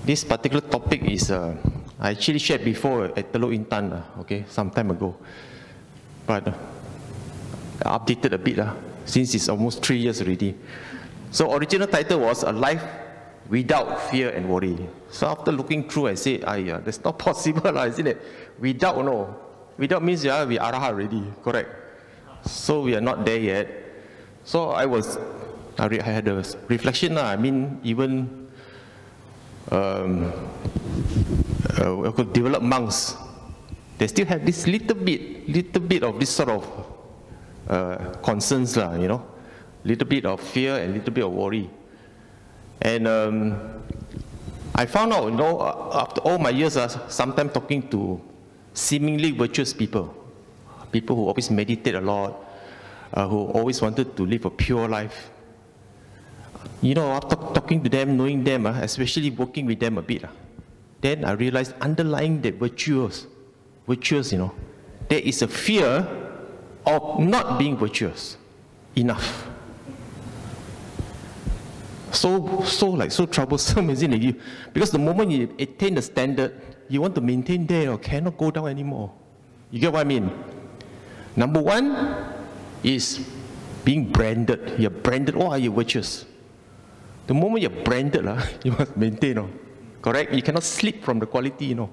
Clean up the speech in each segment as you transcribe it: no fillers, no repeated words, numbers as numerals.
this particular topic is, I actually shared before at Teluk Intan, okay, some time ago. But I updated a bit, since it's almost 3 years already. So original title was A Life Without Fear and Worry. So after looking through, I said, that's not possible, isn't it? Without, no. Without means we arahat already, correct? So we are not there yet. So I had a reflection, I mean, even developed monks, they still have this little bit of this sort of concerns, you know, little bit of fear and little bit of worry. And I found out, you know, after all my years, sometimes talking to seemingly virtuous people who always meditate a lot, who always wanted to live a pure life. You know, after talking to them, knowing them, especially working with them a bit, then I realized underlying that virtuous, you know, there is a fear of not being virtuous enough. So troublesome, isn't it? Because the moment you attain the standard, you want to maintain there or cannot go down anymore. You get what I mean? Number one is being branded. You're branded, oh, are you virtuous? The moment you're branded, you must maintain, correct? You cannot slip from the quality, you know.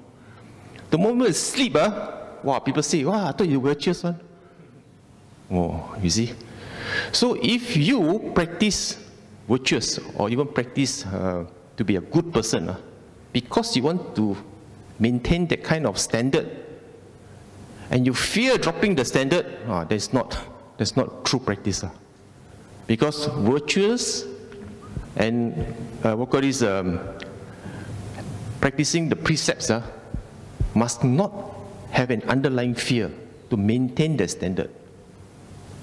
The moment you sleep, wow, people say, wow, I thought you were virtuous, one. Oh, you see? So if you practice virtuous or even practice to be a good person, because you want to maintain that kind of standard, and you fear dropping the standard, that's not true practice. Because virtuous and practicing the precepts must not have an underlying fear to maintain the standard.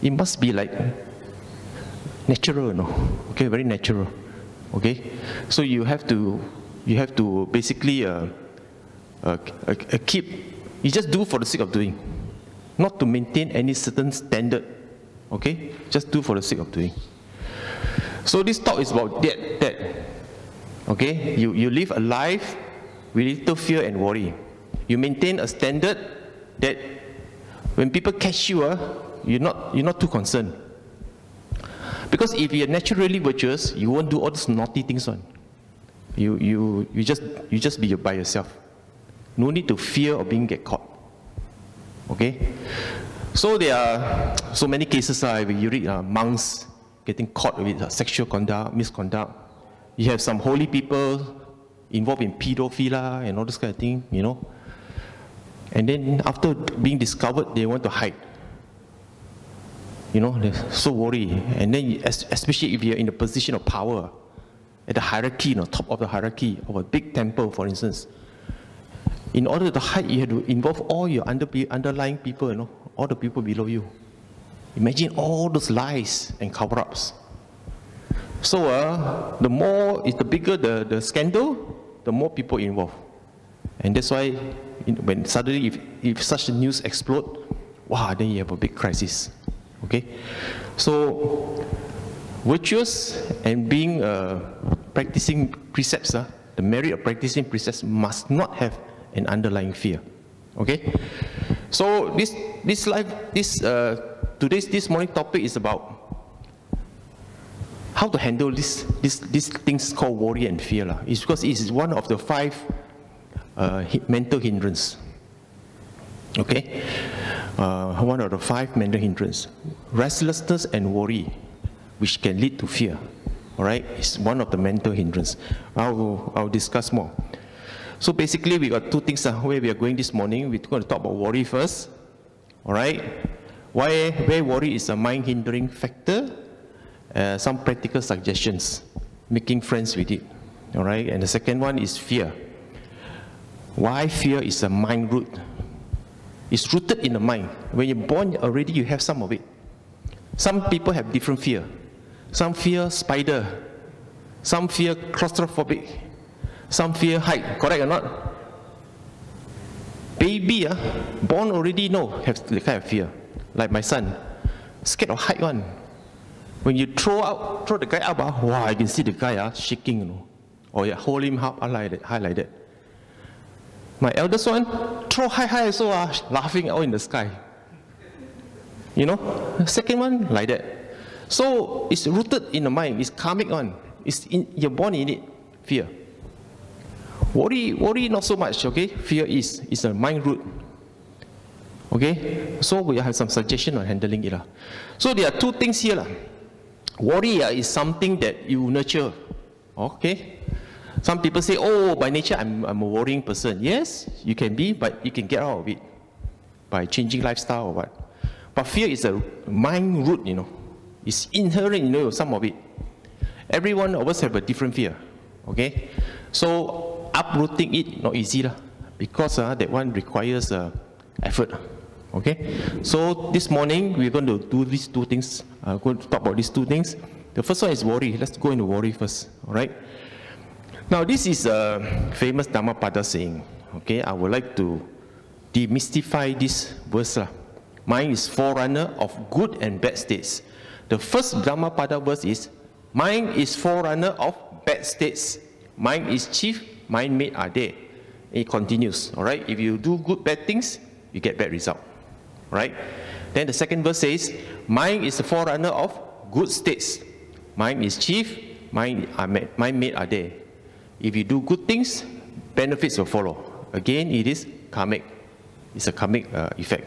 It must be like natural, okay, very natural, okay. So you have to basically you just do for the sake of doing, not to maintain any certain standard, okay. Just do for the sake of doing. So this talk is about that. Okay, you live a life with little fear and worry. You maintain a standard that when people catch you, you're not too concerned. Because if you're naturally virtuous, you won't do all these naughty things on. You just be by yourself. No need to fear of being get caught. Okay? So there are so many cases when you read monks getting caught with sexual conduct, misconduct. You have some holy people involved in pedophilia and all this kind of thing, you know. And then after being discovered, they want to hide. You know, they're so worried. And then, especially if you're in a position of power, at the hierarchy, you know, top of the hierarchy of a big temple, for instance. In order to hide, you have to involve all your underlying people, you know, all the people below you. Imagine all those lies and cover-ups. So the bigger the scandal, the more people involved. And that's why when suddenly if such a news explode, wow, then you have a big crisis. Okay? So virtuous and being practicing precepts, the merit of practicing precepts must not have an underlying fear. Okay? So this morning topic is about how to handle these things called worry and fear. It's because it is one of the 5 mental hindrances. Okay? One of the 5 mental hindrances. Restlessness and worry, which can lead to fear. Alright? It's one of the mental hindrances. I'll discuss more. So basically we got 2 things where we are going this morning. We're going to talk about worry first. Alright? Where worry is a mind hindering factor, some practical suggestions, making friends with it. Alright? And the second one is fear. Why fear is a mind root. It's rooted in the mind. When you're born already, you have some of it. Some people have different fear. Some fear spider. Some fear claustrophobic. Some fear height. Correct or not? Baby, born already have the kind of fear. Like my son, scared of height one. When you throw the guy up, wow, I can see the guy shaking, you know. or you hold him up high like that. My eldest one, throw high so laughing out in the sky. You know, the second one, like that. So it's rooted in the mind, it's karmic one. You're born in it, fear. Worry not so much, okay? Fear is a mind root. Okay? So we have some suggestion on handling it. So there are two things here. Worry is something that you nurture. Okay? Some people say, oh, by nature I'm a worrying person. Yes, you can be, but you can get out of it by changing lifestyle or what. But fear is a mind root, you know. It's inherent, you know, some of it. Every one of us have a different fear. Okay? So uprooting it, not easy because that one requires effort. Okay? So this morning we're going to do these two things. I'm going to talk about these two things. The first one is worry. Let's go into worry first. Alright? Now this is a famous Dhammapada saying. Okay? I would like to demystify this verse. Mind is forerunner of good and bad states. The first Dhammapada verse is, mind is forerunner of bad states. Mind is chief, mind made are there. It continues, all right? If you do good, bad things, you get bad result, right? Then the second verse says, mind is the forerunner of good states. Mind is chief, mind made are there. If you do good things, benefits will follow. Again, it is karmic. It's a karmic effect.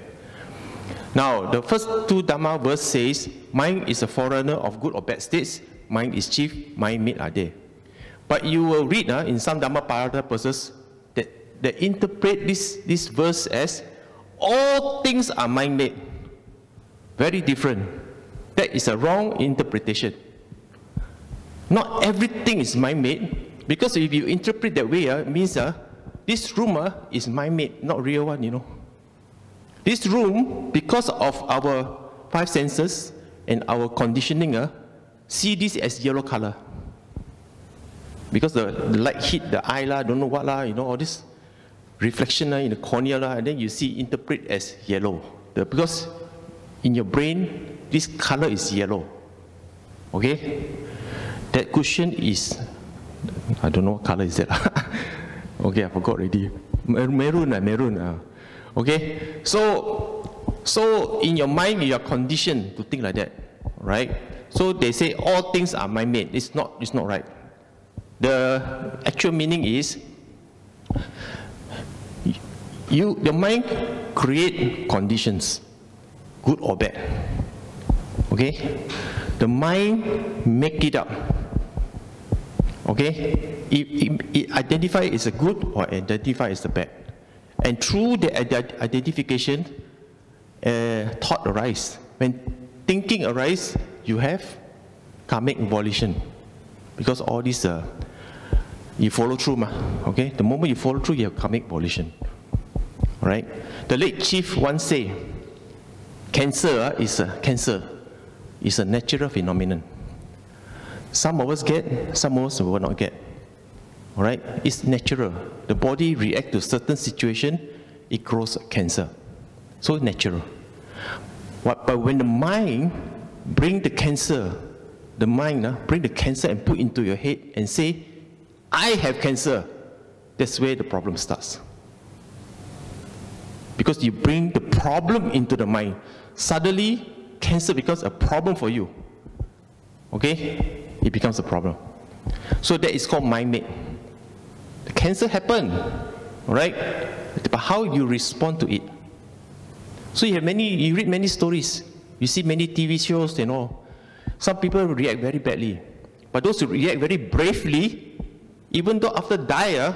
Now, the first two Dhamma verse says, mind is a forerunner of good or bad states, mind is chief, mind made are there. But you will read in some Dhammapada verses that interpret this verse as, all things are mind made. Very different. That is a wrong interpretation. Not everything is mind made, because if you interpret that way, it means this room is mind made, not real one, you know. This room, because of our five senses and our conditioning, see this as yellow color. Because the light hit the eye, don't know what, you know, all this reflection in the cornea, and then you see, interpret as yellow. Because in your brain, this color is yellow. Okay? That cushion is, I don't know what color is that. Okay, I forgot already. Maroon. Okay, so in your mind you are conditioned to think like that, right? So they say all things are mind-made. It's not right. The actual meaning is the mind create conditions, good or bad. Okay, the mind make it up. Okay, it identify is a good or identify is the bad. And through the identification, thought arises. When thinking arises, you have karmic volition. Because all this, you follow through, okay? The moment you follow through, you have karmic volition. Alright? The late chief once said, cancer is a natural phenomenon. Some of us get, some of us will not get. Alright? It's natural. The body reacts to certain situation, it grows cancer. So natural. But when the mind bring the cancer, bring the cancer and put into your head and say, I have cancer, that's where the problem starts. Because you bring the problem into the mind. Suddenly, cancer becomes a problem for you. Okay? It becomes a problem. So that is called mind-made. The cancer happened, all right? But how you respond to it. So you read many stories. You see many TV shows and all. Some people react very badly. But those who react very bravely, even though after die,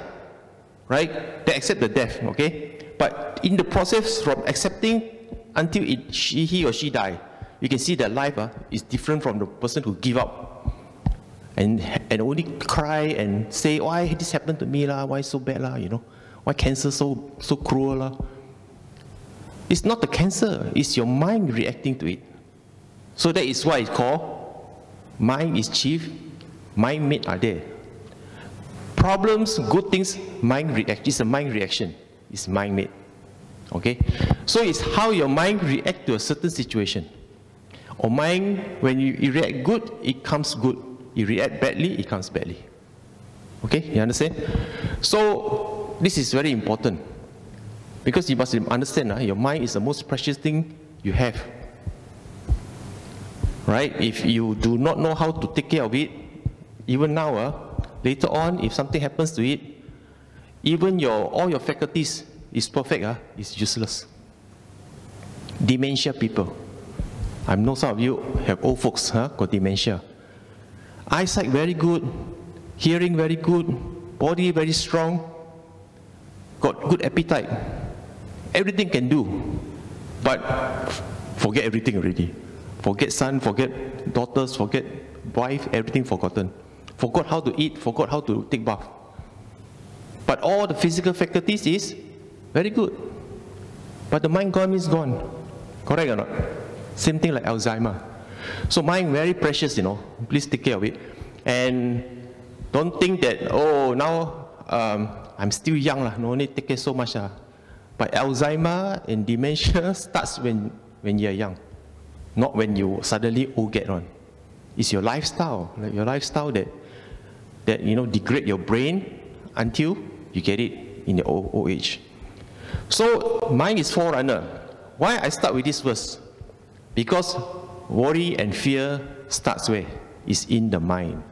right, they accept the death, okay? But in the process from accepting until he or she die, you can see that life is different from the person who give up. And only cry and say, why this happened to me, why so bad, you know? Why cancer so cruel? It's not the cancer, it's your mind reacting to it. So that is why it's called mind is chief, mind made are there. Problems, good things, mind react. It's a mind reaction. It's mind made. Okay? So it's how your mind react to a certain situation. Or mind, when you react good, it comes good. You react badly, it comes badly. Okay, you understand? So this is very important, because you must understand, your mind is the most precious thing you have. Right? If you do not know how to take care of it, even now, later on, if something happens to it, even all your faculties is perfect, it's useless. Dementia people. I know some of you have old folks got dementia. Eyesight very good, hearing very good, body very strong, got good appetite. Everything can do, but forget everything already. Forget son, forget daughters, forget wife, everything forgotten. Forgot how to eat, forgot how to take bath. But all the physical faculties is very good. But the mind gone is gone. Correct or not? Same thing like Alzheimer. So mind very precious, Please take care of it. And don't think that, oh, now I'm still young, no need to take care so much. But Alzheimer and dementia starts when you're young, not when you suddenly old get on. It's your lifestyle, like your lifestyle that degrade your brain until you get it in your old age. So mind is forerunner. Why I start with this verse? Because worry and fear starts where? Is in the mind.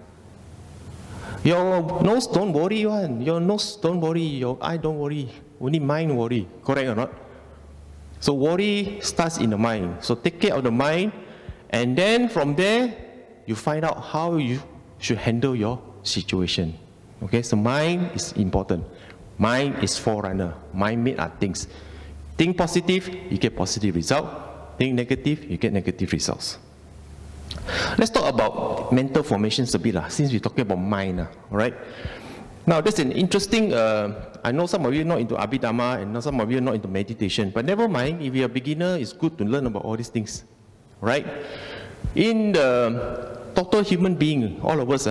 Your nose don't worry, your nose don't worry, your eye don't worry, only mind worry. Correct or not? So worry starts in the mind. So take care of the mind, and then from there you find out how you should handle your situation. Okay, so mind is important. Mind is forerunner. Mind made are things. Think positive, you get positive result. Think negative, you get negative results. Let's talk about mental formations a bit, since we're talking about mind. All right. Now, that's an interesting, I know some of you are not into Abhidhamma, and some of you are not into meditation, but never mind, if you're a beginner, it's good to learn about all these things. Right? In the total human being, all of us,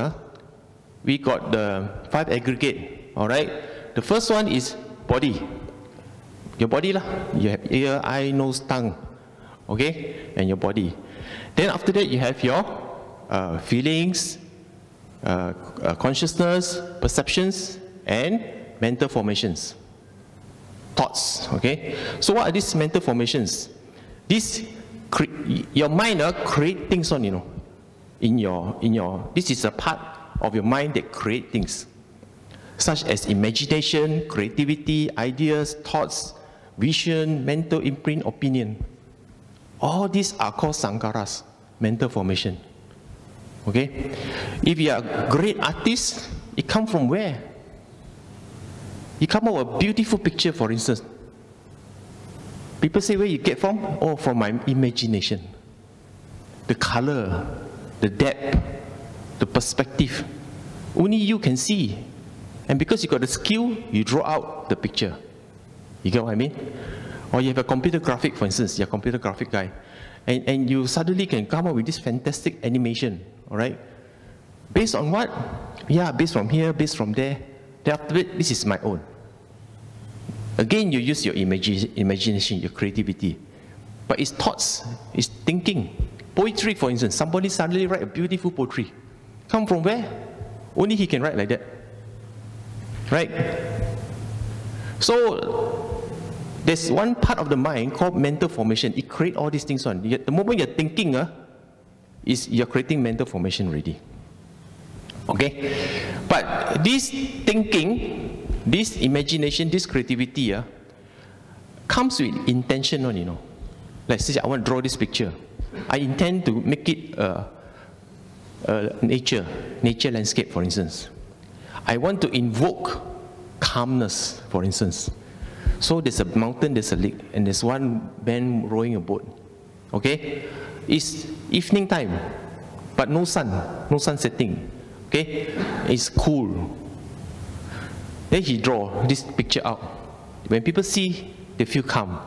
we got the 5 aggregate. All right? The first one is body. Your body, you have ear, eye, nose, tongue. Okay? And your body. Then after that, you have your feelings, consciousness, perceptions, and mental formations. Thoughts, okay? So what are these mental formations? Your mind create things on, this is a part of your mind that create things, such as imagination, creativity, ideas, thoughts, vision, mental imprint, opinion. All these are called sankaras, mental formation. Okay? If you are a great artist, it comes from where? You come up with a beautiful picture, for instance. People say, where you get from? Oh, from my imagination. The color, the depth, the perspective. Only you can see. And because you got the skill, you draw out the picture. You get what I mean? Or you have a computer graphic, for instance, you're a computer graphic guy. And you suddenly can come up with this fantastic animation. All right? Based on what? Yeah, based from here, based from there. Then after that, this is my own. Again, you use your imagination, your creativity. But it's thoughts, it's thinking. Poetry, for instance, somebody suddenly write a beautiful poetry. Come from where? Only he can write like that. Right? So, there's one part of the mind called mental formation. It creates all these things on. The moment you're thinking, you're creating mental formation already. Okay? But this thinking, this imagination, this creativity comes with intention on, Like say, I want to draw this picture. I intend to make it nature landscape, for instance. I want to invoke calmness, for instance. So there's a mountain, there's a lake, and there's one man rowing a boat. Okay? It's evening time, but no sun setting. Okay? It's cool. Then he draw this picture out. When people see, they feel calm.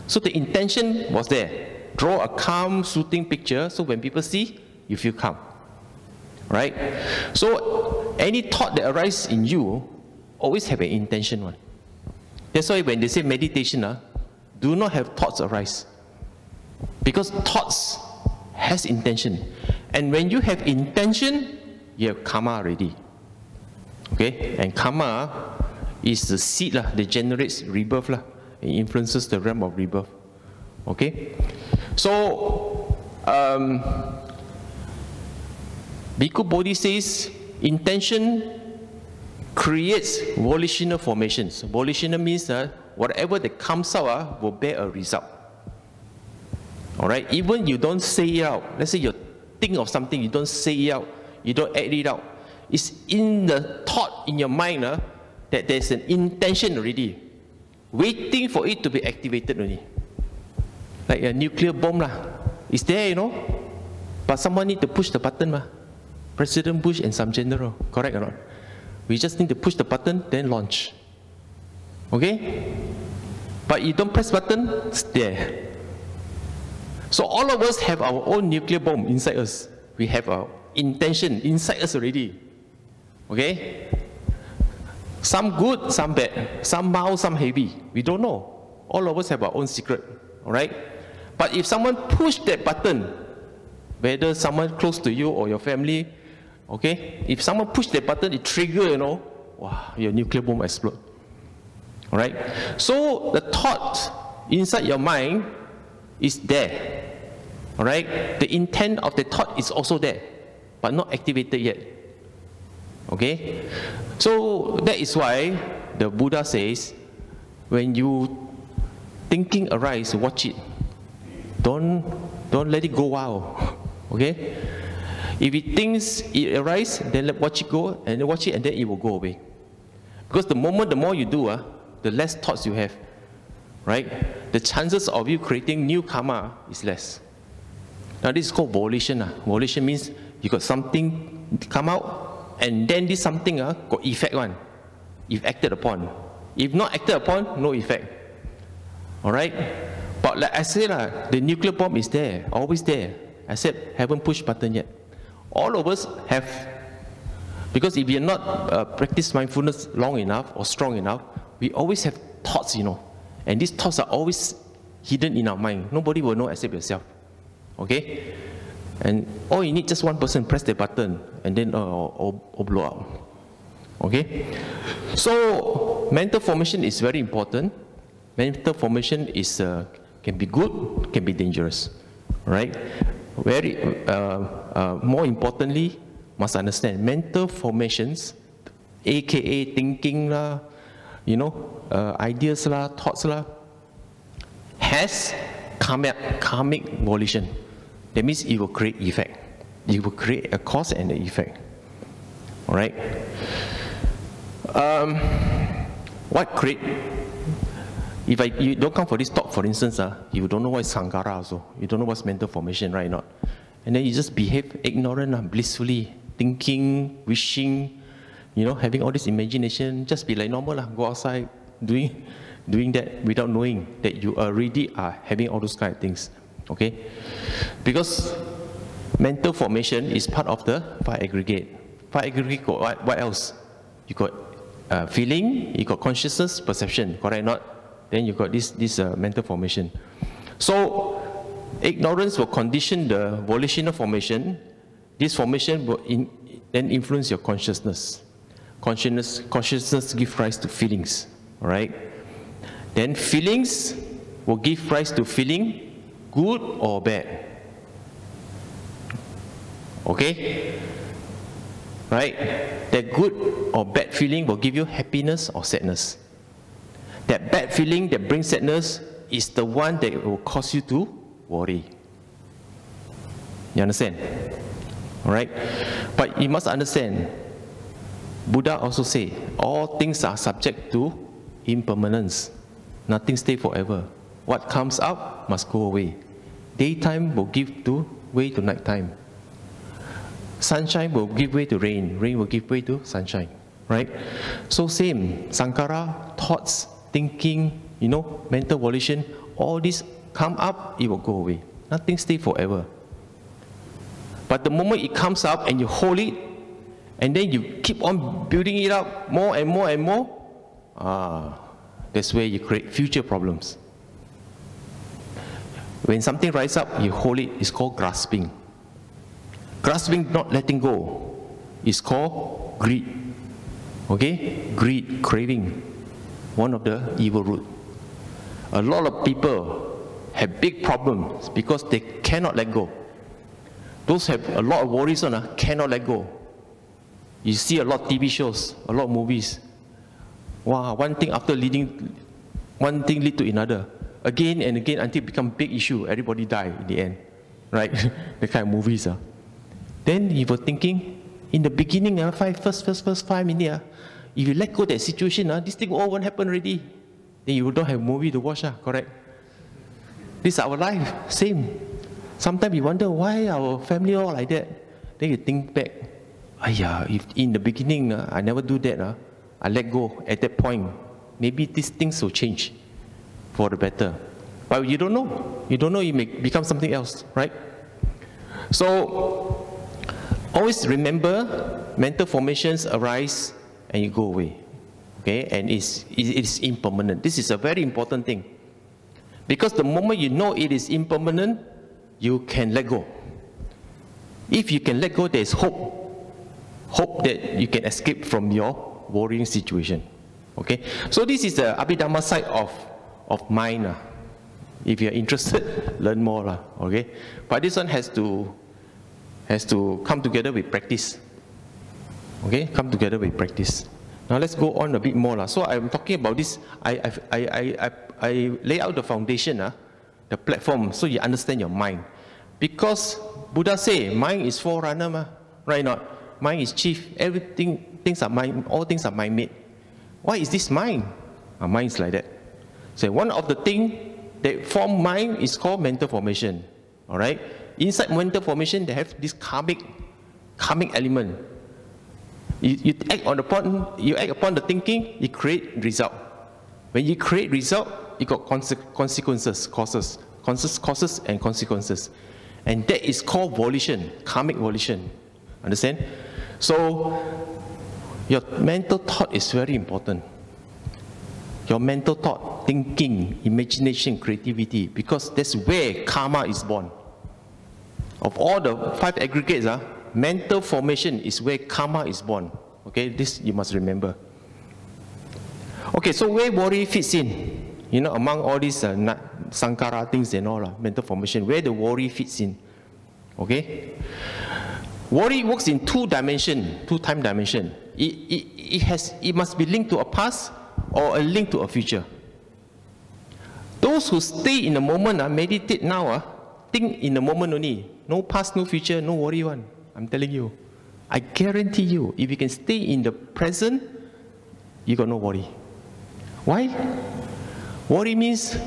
So the intention was there. Draw a calm, soothing picture, so when people see, you feel calm. Right? So any thought that arises in you always have an intention one. That's why when they say meditation, do not have thoughts arise. Because thoughts has intention. And when you have intention, you have karma already. Okay, and karma is the seed that generates rebirth. It influences the realm of rebirth. Okay, so Bhikkhu Bodhi says intention creates volitional formations. Volitional means that whatever that comes out will bear a result. Alright, even you don't say it out. Let's say you think of something, you don't say it out, you don't act it out. It's in the thought in your mind that there's an intention already, waiting for it to be activated already. Like a nuclear bomb it's there, but someone need to push the button President Bush and some general, correct or not? We just need to push the button, then launch. Okay? But you don't press button, it's there. So all of us have our own nuclear bomb inside us. We have our intention inside us already. Okay? Some good, some bad. Some mild, some heavy. We don't know. All of us have our own secret. Alright? But if someone pushed that button, whether someone close to you or your family, okay? If someone pushed that button, it triggers, wow, your nuclear bomb explode. Alright? So the thought inside your mind is there. Alright? The intent of the thought is also there, but not activated yet. Okay? So that is why the Buddha says, when you thinking arise, watch it. Don't let it go wild. Okay? If it thinks it arises, then watch it go, and then watch it, and then it will go away. Because the more you do, the less thoughts you have. Right? The chances of you creating new karma is less. Now this is called volition. Volition means you got something come out, and then this something got effect one, if acted upon. If not acted upon, no effect. Alright? But like I said, the nuclear bomb is there, always there. I said, haven't pushed button yet. All of us have, because if you're not practice mindfulness long enough or strong enough, we always have thoughts, and these thoughts are always hidden in our mind. Nobody will know except yourself. Okay? And all you need just one person press the button, and then or blow out. Okay? So mental formation is very important. Mental formation is can be good, can be dangerous. Right? Very more importantly, must understand mental formations, aka thinking ideas thoughts has karmic volition. That means it will create effect. It will create a cause and an effect. All right. What create? If you don't come for this talk, for instance, you don't know what is sankhara also. You don't know what's mental formation, right? Not. And then you just behave ignorant, blissfully, thinking, wishing, having all this imagination. Just be like normal, go outside, doing that without knowing that you already are having all those kind of things. Okay? Because mental formation is part of the five aggregate. Five aggregate got what else? You got feeling, you got consciousness, perception, correct? Not? Then you got this mental formation. So ignorance will condition the volitional formation. This formation will then influence your consciousness. Consciousness gives rise to feelings. All right. Then feelings will give rise to feeling, good or bad. Okay. Right. That good or bad feeling will give you happiness or sadness. That bad feeling that brings sadness is the one that will cause you to worry. You understand? Alright? But you must understand, Buddha also say, all things are subject to impermanence. Nothing stays forever. What comes up must go away. Daytime will give way to nighttime. Sunshine will give way to rain. Rain will give way to sunshine. Right? So same, sankhara, thoughts, thinking, mental volition, all this come up, it will go away. Nothing stays forever. But the moment it comes up and you hold it, and then you keep on building it up more and more and more, that's where you create future problems. When something rises up, you hold it, it's called grasping. Grasping, not letting go, is called greed. Okay? Greed, craving, one of the evil root. A lot of people have big problems because they cannot let go. Those have a lot of worries on, cannot let go. You see a lot of TV shows, a lot of movies. Wow, one thing after one thing lead to another. Again and again until it becomes a big issue. Everybody die in the end. Right? The kind of movies. Then you were thinking, in the beginning, first 5 minutes, if you let go of that situation, this thing all won't happen already. Then you don't have a movie to watch, correct? This is our life, same. Sometimes you wonder why our family all like that. Then you think back, if in the beginning I never do that, I let go at that point, maybe these things will change for the better. But you don't know. You don't know, it may become something else, right? So, always remember, mental formations arise and you go away. Okay? And it's impermanent. This is a very important thing. Because the moment you know it is impermanent, you can let go. If you can let go, there is hope. Hope that you can escape from your worrying situation. Okay? So this is the Abhidhamma side of mind. If you're interested, learn more. Okay? But this one has to come together with practice. Okay? Come together with practice. Now let's go on a bit more. So I'm talking about this. I lay out the foundation, the platform, so you understand your mind. Because Buddha say, mind is forerunner, right? Not mind is chief. Everything, things are mind. All things are mind-made. Why is this mind? Mind is like that. So one of the things that form mind is called mental formation. All right. Inside mental formation, they have this karmic element. You act upon the thinking, you create result. When you create result, you got consequences, causes and consequences. And that is called volition, karmic volition. Understand? So, your mental thought is very important. Your mental thought, thinking, imagination, creativity, because that's where karma is born. Of all the 5 aggregates, mental formation is where karma is born. Okay, this you must remember. Okay, so where worry fits in? You know, among all these sankara things and all, mental formation, where the worry fits in. Okay? Worry works in 2 dimensions, 2 time dimension. It must be linked to a past or a link to a future. Those who stay in the moment, meditate now, think in the moment only. No past, no future, no worry one. I'm telling you. I guarantee you, if you can stay in the present, you got no worry. Why? Worry means,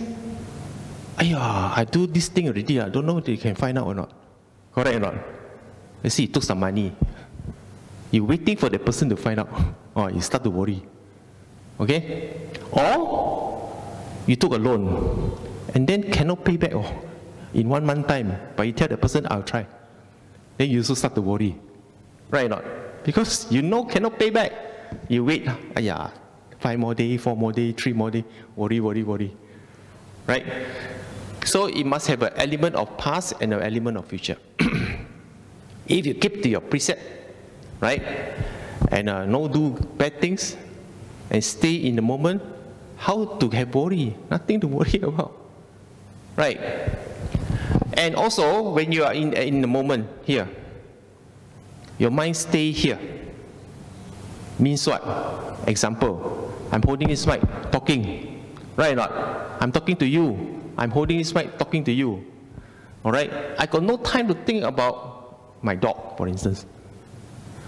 I do this thing already, I don't know if they can find out or not. Correct or not? Let's see, it took some money. You're waiting for the person to find out. Oh, you start to worry. Okay? Or, you took a loan, and then cannot pay back in 1 month time, but you tell the person, I'll try. Then you also start to worry. Right or not? Because you know cannot pay back. You wait, 5 more days, 4 more days, 3 more days, worry. Right? So it must have an element of past and an element of future. If you keep to your precept, right, and no do bad things, and stay in the moment, how to have worry? Nothing to worry about. Right? And also, when you are in the moment here, your mind stay here. Means what? Example, I'm holding this mic, talking. Right or not? I'm talking to you. I'm holding this mic, talking to you. Alright? I got no time to think about my dog, for instance.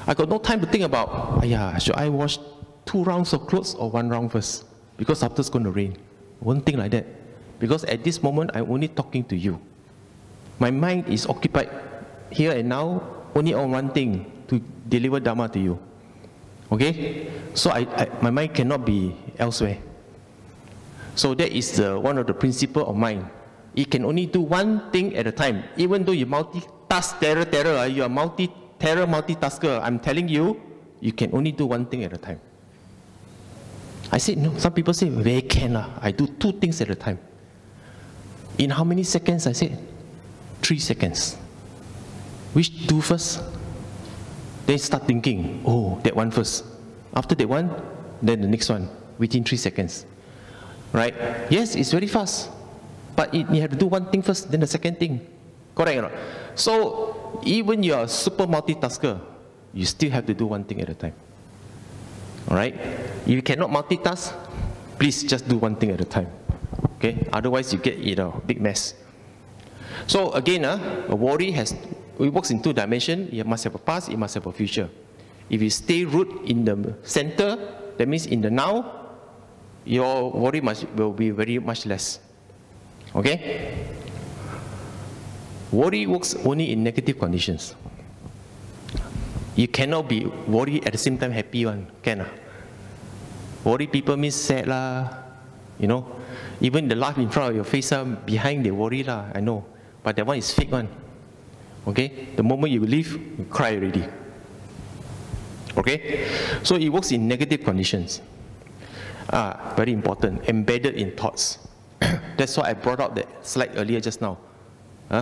I got no time to think about, should I wash 2 rounds of clothes or 1 round first? Because after it's going to rain. One thing like that. Because at this moment, I'm only talking to you. My mind is occupied here and now only on one thing, to deliver Dhamma to you. Okay? So my mind cannot be elsewhere. So that is one of the principles of mind. It can only do one thing at a time. Even though you multitask, you are multitasker, I'm telling you, you can only do one thing at a time. I said, no, some people say, where can I do 2 things at a time. In how many seconds? I said, 3 seconds. Which 2 first? Then start thinking, that one first. After that one, then the next one, within 3 seconds. Right? Yes, it's very fast. But you have to do one thing first, then the second thing. Correct or not? So, even you are a super multitasker, you still have to do one thing at a time. Alright? If you cannot multitask, please just do one thing at a time. Okay? Otherwise, you get a big mess. So, again, a worry it works in 2 dimensions. You must have a past, it must have a future. If you stay rooted in the center, that means in the now, your worry will be very much less. Okay? Worry works only in negative conditions. You cannot be worried at the same time happy one, can? Worry people means sad lah, you know. Even the laugh in front of your face, behind they worry lah, I know. But that one is fake one. Okay? The moment you leave, you cry already. Okay? So it works in negative conditions. Very important, embedded in thoughts. That's why I brought out that slide earlier just now.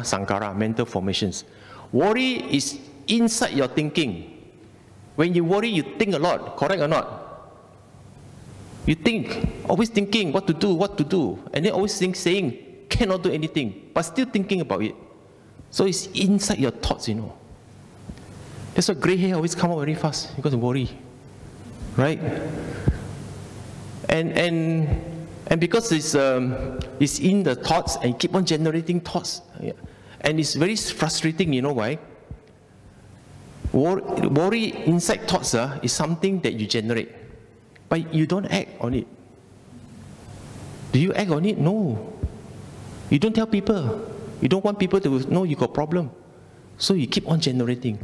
Sankara, mental formations. Worry is inside your thinking. When you worry, you think a lot, correct or not? You think, always thinking what to do, and then always saying, cannot do anything, but still thinking about it. So it's inside your thoughts, you know. That's why grey hair always come out very fast, because of worry. Right? And because it's in the thoughts and keep on generating thoughts. And it's very frustrating, you know why? Worry inside thoughts is something that you generate, but you don't act on it. Do you act on it? No. You don't tell people. You don't want people to know you got a problem. So you keep on generating.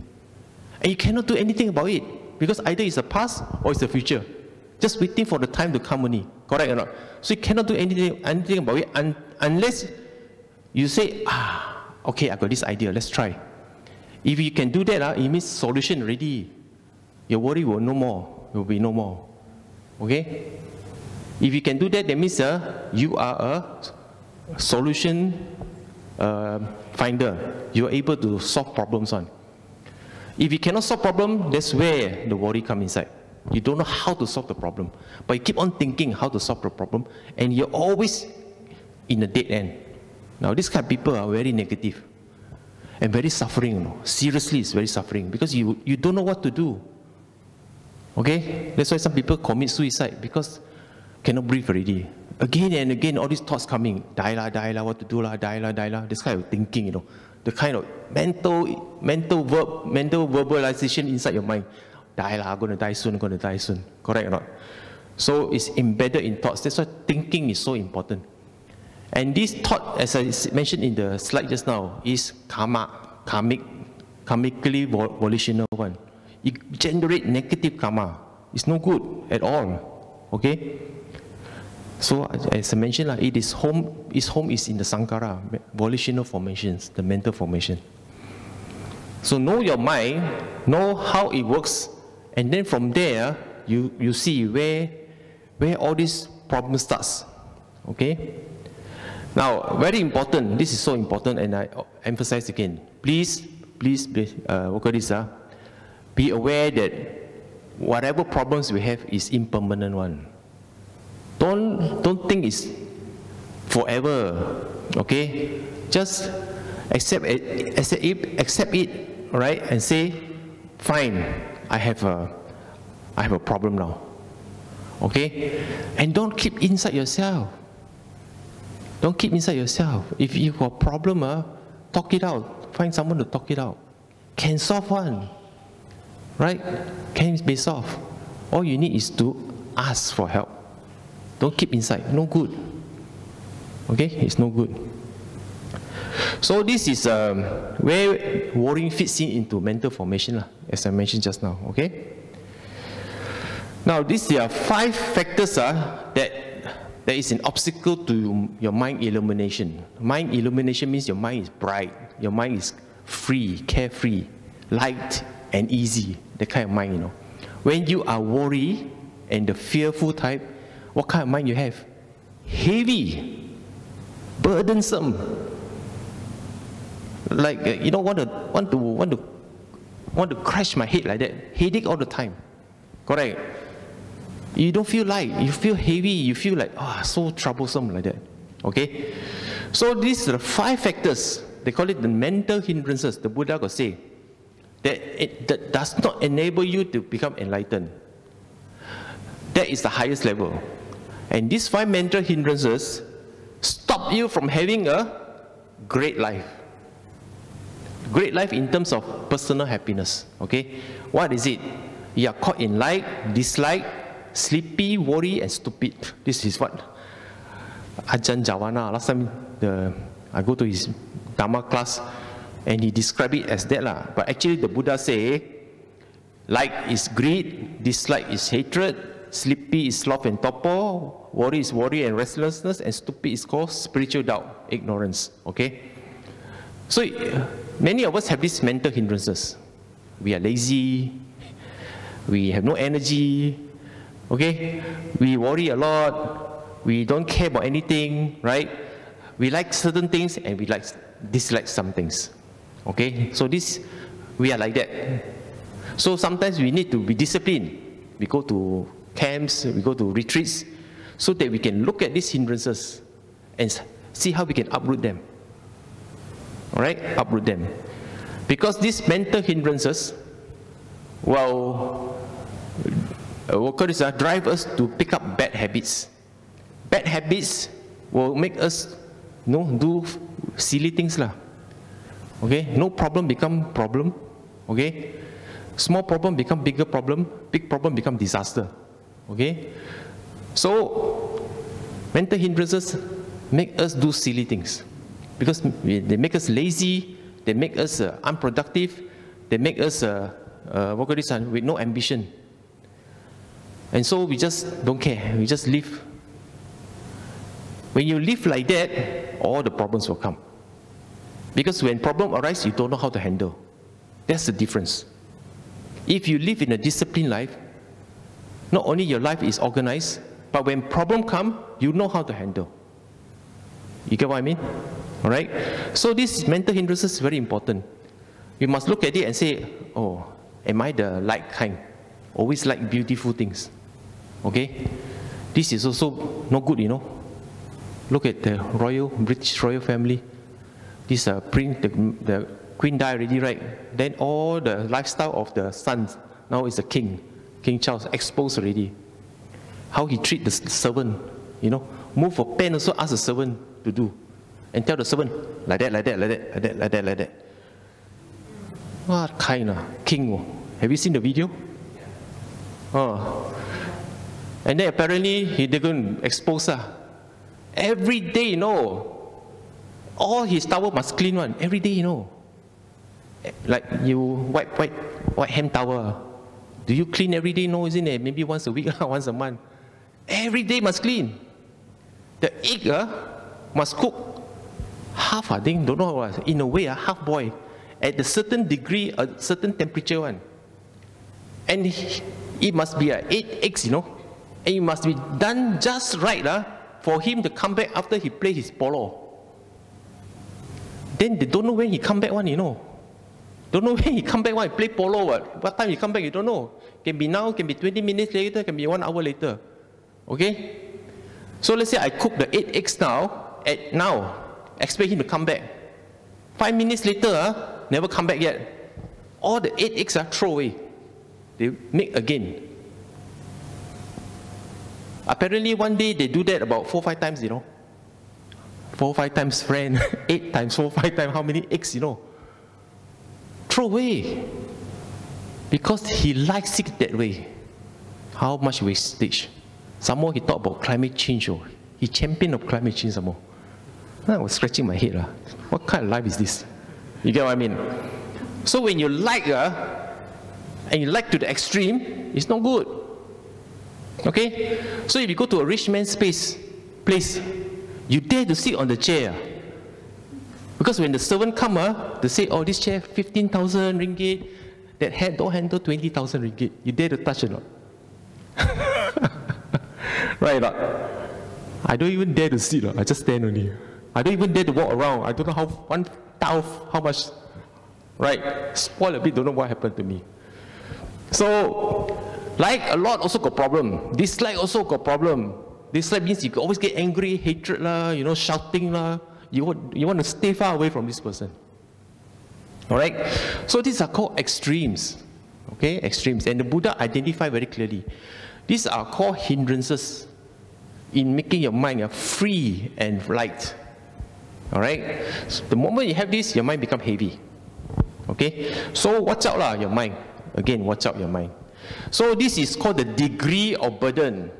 And you cannot do anything about it, because either it's the past or it's the future. Just waiting for the time to come only. Correct or not? So you cannot do anything about it unless you say, okay, I got this idea, let's try. If you can do that, it means solution already. Your worry will no more. Will be no more. Okay? If you can do that, that means you are a solution finder. You are able to solve problems on. If you cannot solve problem, that's where the worry comes inside. You don't know how to solve the problem, but you keep on thinking how to solve the problem, and you're always in a dead end. Now, these kind of people are very negative and very suffering. You know. Seriously, it's very suffering because you don't know what to do. Okay? That's why some people commit suicide, because cannot breathe already. Again and again, all these thoughts coming. Die la, what to do la, die la. This kind of thinking, you know. The kind of mental verbalization inside your mind. Die la, gonna die soon. Correct or not? So it's embedded in thoughts. That's why thinking is so important. And this thought, as I mentioned in the slide just now, is karmically volitional one. It generates negative karma. It's no good at all. Okay? So as I mentioned, its home is in the sankara, volitional formations, the mental formation. So know your mind, know how it works, and then from there you see where all this problem starts. Okay? Now, very important, this is so important, and I emphasize again, please, work on this, be aware that whatever problems we have is impermanent one. Don't think it's forever, okay? Just accept it, all right, and say, fine, I have a problem now, okay? And don't keep inside yourself. Don't keep inside yourself. If you have a problem, talk it out. Find someone to talk it out. Can solve one, right? Can be solved. All you need is to ask for help. Don't keep inside. No good. Okay? It's no good. So this is where worrying fits into mental formation, as I mentioned just now. Okay? Now, there are 5 factors that is an obstacle to your mind illumination. Mind illumination means your mind is bright. Your mind is free, carefree, light, and easy. That kind of mind, you know. When you are worried and the fearful type, what kind of mind you have? Heavy, burdensome. Like you don't want to crash my head like that. Headache all the time. Correct. You don't feel light, you feel heavy, you feel like, so troublesome like that. Okay? So these are the 5 factors. They call it the mental hindrances. The Buddha could say that does not enable you to become enlightened. That is the highest level. And these 5 mental hindrances stop you from having a great life. Great life in terms of personal happiness. Okay? What is it? You are caught in like, dislike, sleepy, worry, and stupid. This is what Ajahn Jawana, last time I go to his Dhamma class, and he described it as that lah. But actually the Buddha say, like is greed, dislike is hatred, sleepy is sloth and torpor, worry is worry and restlessness, and stupid is called spiritual doubt, ignorance. Okay? So many of us have these mental hindrances. We are lazy, we have no energy, okay? We worry a lot, we don't care about anything, right? We like certain things and we dislike some things. Okay? So we are like that. So sometimes we need to be disciplined. We go to camps, we go to retreats, so that we can look at these hindrances and see how we can uproot them. Alright? Uproot them. Because these mental hindrances will drive us to pick up bad habits. Bad habits will make us do silly things lah. Okay? No problem become problem. Okay? Small problem become bigger problem. Big problem become disaster. Okay? So mental hindrances make us do silly things. Because they make us lazy, they make us unproductive, they make us with no ambition. And so we just don't care, we just live. When you live like that, all the problems will come. Because when problem arises, you don't know how to handle. That's the difference. If you live in a disciplined life, not only your life is organized, but when problem come, you know how to handle. You get what I mean? Alright? So this mental hindrances is very important. You must look at it and say, oh, am I the like kind? Always like beautiful things. Okay? This is also not good, you know. Look at the British royal family. This the queen died already, right? Then all the lifestyle of the sons, now is the king. King Charles, exposed already. How he treat the servant, you know. Move a pen also ask the servant to do. And tell the servant, like that, like that, like that, like that, like that, like that. What kind of king? Have you seen the video? Oh. And then apparently they're going to expose her. Every day, you know. All his towel must clean one. Every day, you know. Like you wipe hand towel. Do you clean every day? No, isn't it? Maybe once a week, once a month. Every day must clean. The egg must cook half, I think, don't know what, in a way, half boil, at a certain degree, a certain temperature one. And it must be 8 eggs, you know. And it must be done just right for him to come back after he plays his polo. Then they don't know when he come back one, you know. Don't know when he come back one, play polo what time he come back, you don't know. Can be now, can be 20 minutes later, can be 1 hour later. Okay? So let's say I cook the 8 eggs now, expect him to come back. 5 minutes later, never come back yet. All the 8 eggs are thrown away. They make again. Apparently one day they do that about 4 or 5 times, you know. 4 or 5 times friend, 8 times, 4 or 5 times, how many eggs, you know. Throw away. Because he likes it that way. How much wastage. Some more he talked about climate change. He championed of climate change some more. I was scratching my head. What kind of life is this? You get what I mean? So when you like, and you like to the extreme, it's not good. Okay? So if you go to a rich man's place, you dare to sit on the chair. Because when the servant come, they say, oh, this chair 15,000 ringgit, that door handle 20,000 ringgit. You dare to touch it or not? Right or not? I don't even dare to sit. I just stand only. I don't even dare to walk around. I don't know how much. Right? Spoil a bit, don't know what happened to me. So, Like a lot also got problem. Dislike also got problem. Dislike means you always get angry, hatred lah, you know, shouting lah. You want to stay far away from this person. Alright? So these are called extremes. Okay, extremes. And the Buddha identified very clearly. These are called hindrances in making your mind free and light. Alright? So the moment you have this, your mind becomes heavy. Okay? So watch out lah, your mind. Again, watch out your mind. So this is called the degree of burden.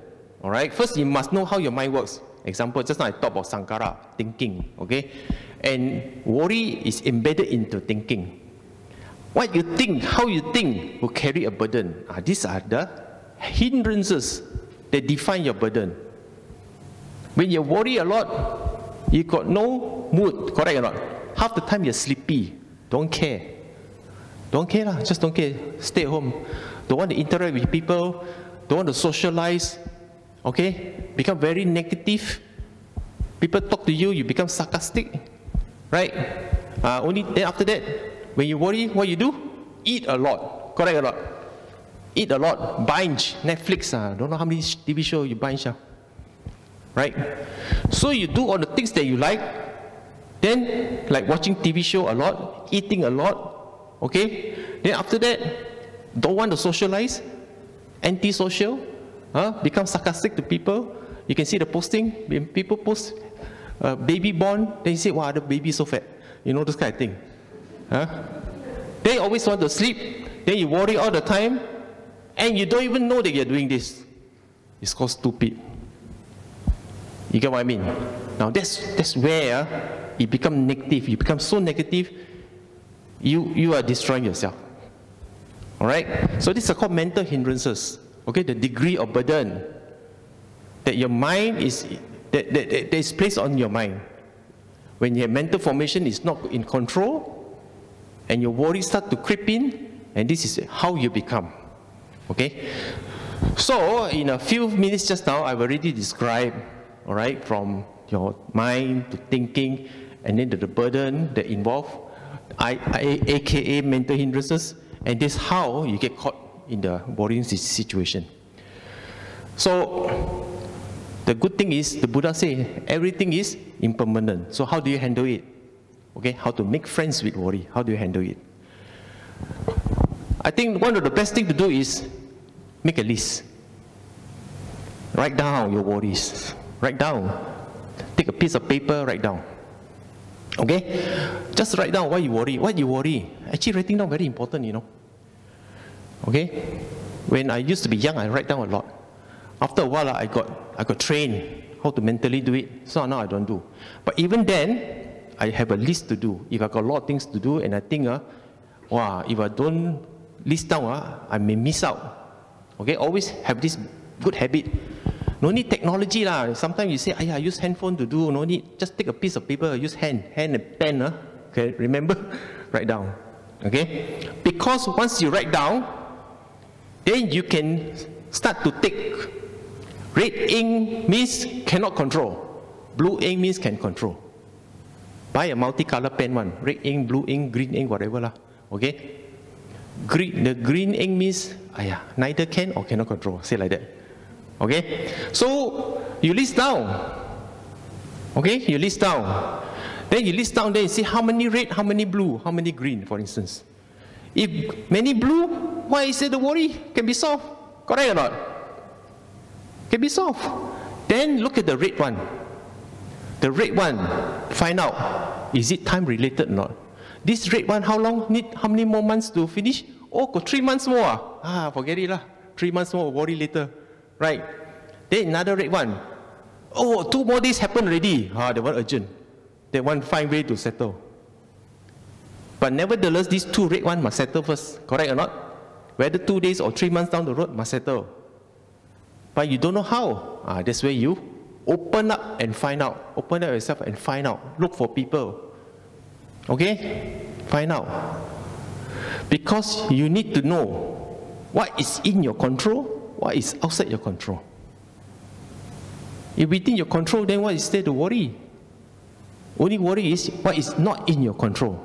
Alright? First, you must know how your mind works. Example, just now I talked about sankhara, thinking. Okay? And worry is embedded into thinking. What you think, how you think will carry a burden. These are the hindrances that define your burden. When you worry a lot, you got no mood, correct or not? Half the time you're sleepy, don't care. Don't care lah, just don't care. Stay at home. Don't want to interact with people, don't want to socialize, okay? Become very negative. People talk to you, you become sarcastic, right? Only then after that, when you worry, what you do? Eat a lot, correct or not? Eat a lot, binge, Netflix, don't know how many TV shows you binge, right? So you do all the things that you like, then like watching TV show a lot, eating a lot, okay? Then after that, don't want to socialize, antisocial, become sarcastic to people. You can see the posting, when people post baby born, then you say, wow, the baby is so fat. You know, this kind of thing. They always want to sleep, then you worry all the time, and you don't even know that you're doing this. It's called stupid. You get what I mean? Now that's where it becomes negative. You become so negative, you are destroying yourself. Alright? So these are called mental hindrances. Okay, the degree of burden that your mind is, that is placed on your mind. When your mental formation is not in control, and your worries start to creep in, and this is how you become. Okay? So, in a few minutes just now, I've already described, alright, from your mind to thinking, and then to the burden that involve, aka mental hindrances, and this is how you get caught in the worrying situation. So, the good thing is, the Buddha said, everything is impermanent. So how do you handle it? Okay, how to make friends with worry? How do you handle it? I think one of the best things to do is make a list. Write down your worries. Write down. Take a piece of paper, write down. Okay? Just write down why you worry. What you worry? Actually, writing down very important, you know. Okay? When I used to be young, I write down a lot. After a while, I got trained how to mentally do it. So now I don't do. But even then, I have a list to do. If I got a lot of things to do, and I think, wow, if I don't list down, I may miss out. Okay, always have this good habit. No need technology lah. Sometimes you say, I use handphone to do. No need. Just take a piece of paper. Use hand and pen. Okay, remember, write down. Okay, because once you write down, then you can start to take. Red ink means cannot control. Blue ink means can control. Buy a multicolor pen one. Red ink, blue ink, green ink, whatever lah. Okay? The green ink means, neither can or cannot control. Say like that. Okay? So, you list down. Okay? You list down. Then you list down, then you see how many red, how many blue, how many green, for instance. If many blue, why is it the worry? Can be solved. Correct or not? Can be solved. Then look at the red one. The red one, find out, is it time related or not? This red one, how many more months to finish? Oh, got 3 months more. Forget it lah. 3 months more, worry later. Right? Then another red one. Oh, 2 more days happen already. That one urgent. That one find way to settle. But nevertheless, these 2 red one must settle first. Correct or not? Whether 2 days or 3 months down the road, must settle. But you don't know how. That's where you open up and find out. Open up yourself and find out. Look for people. Okay? Find out. Because you need to know what is in your control, what is outside your control. If within your control, then what is there to worry? Only worry is what is not in your control.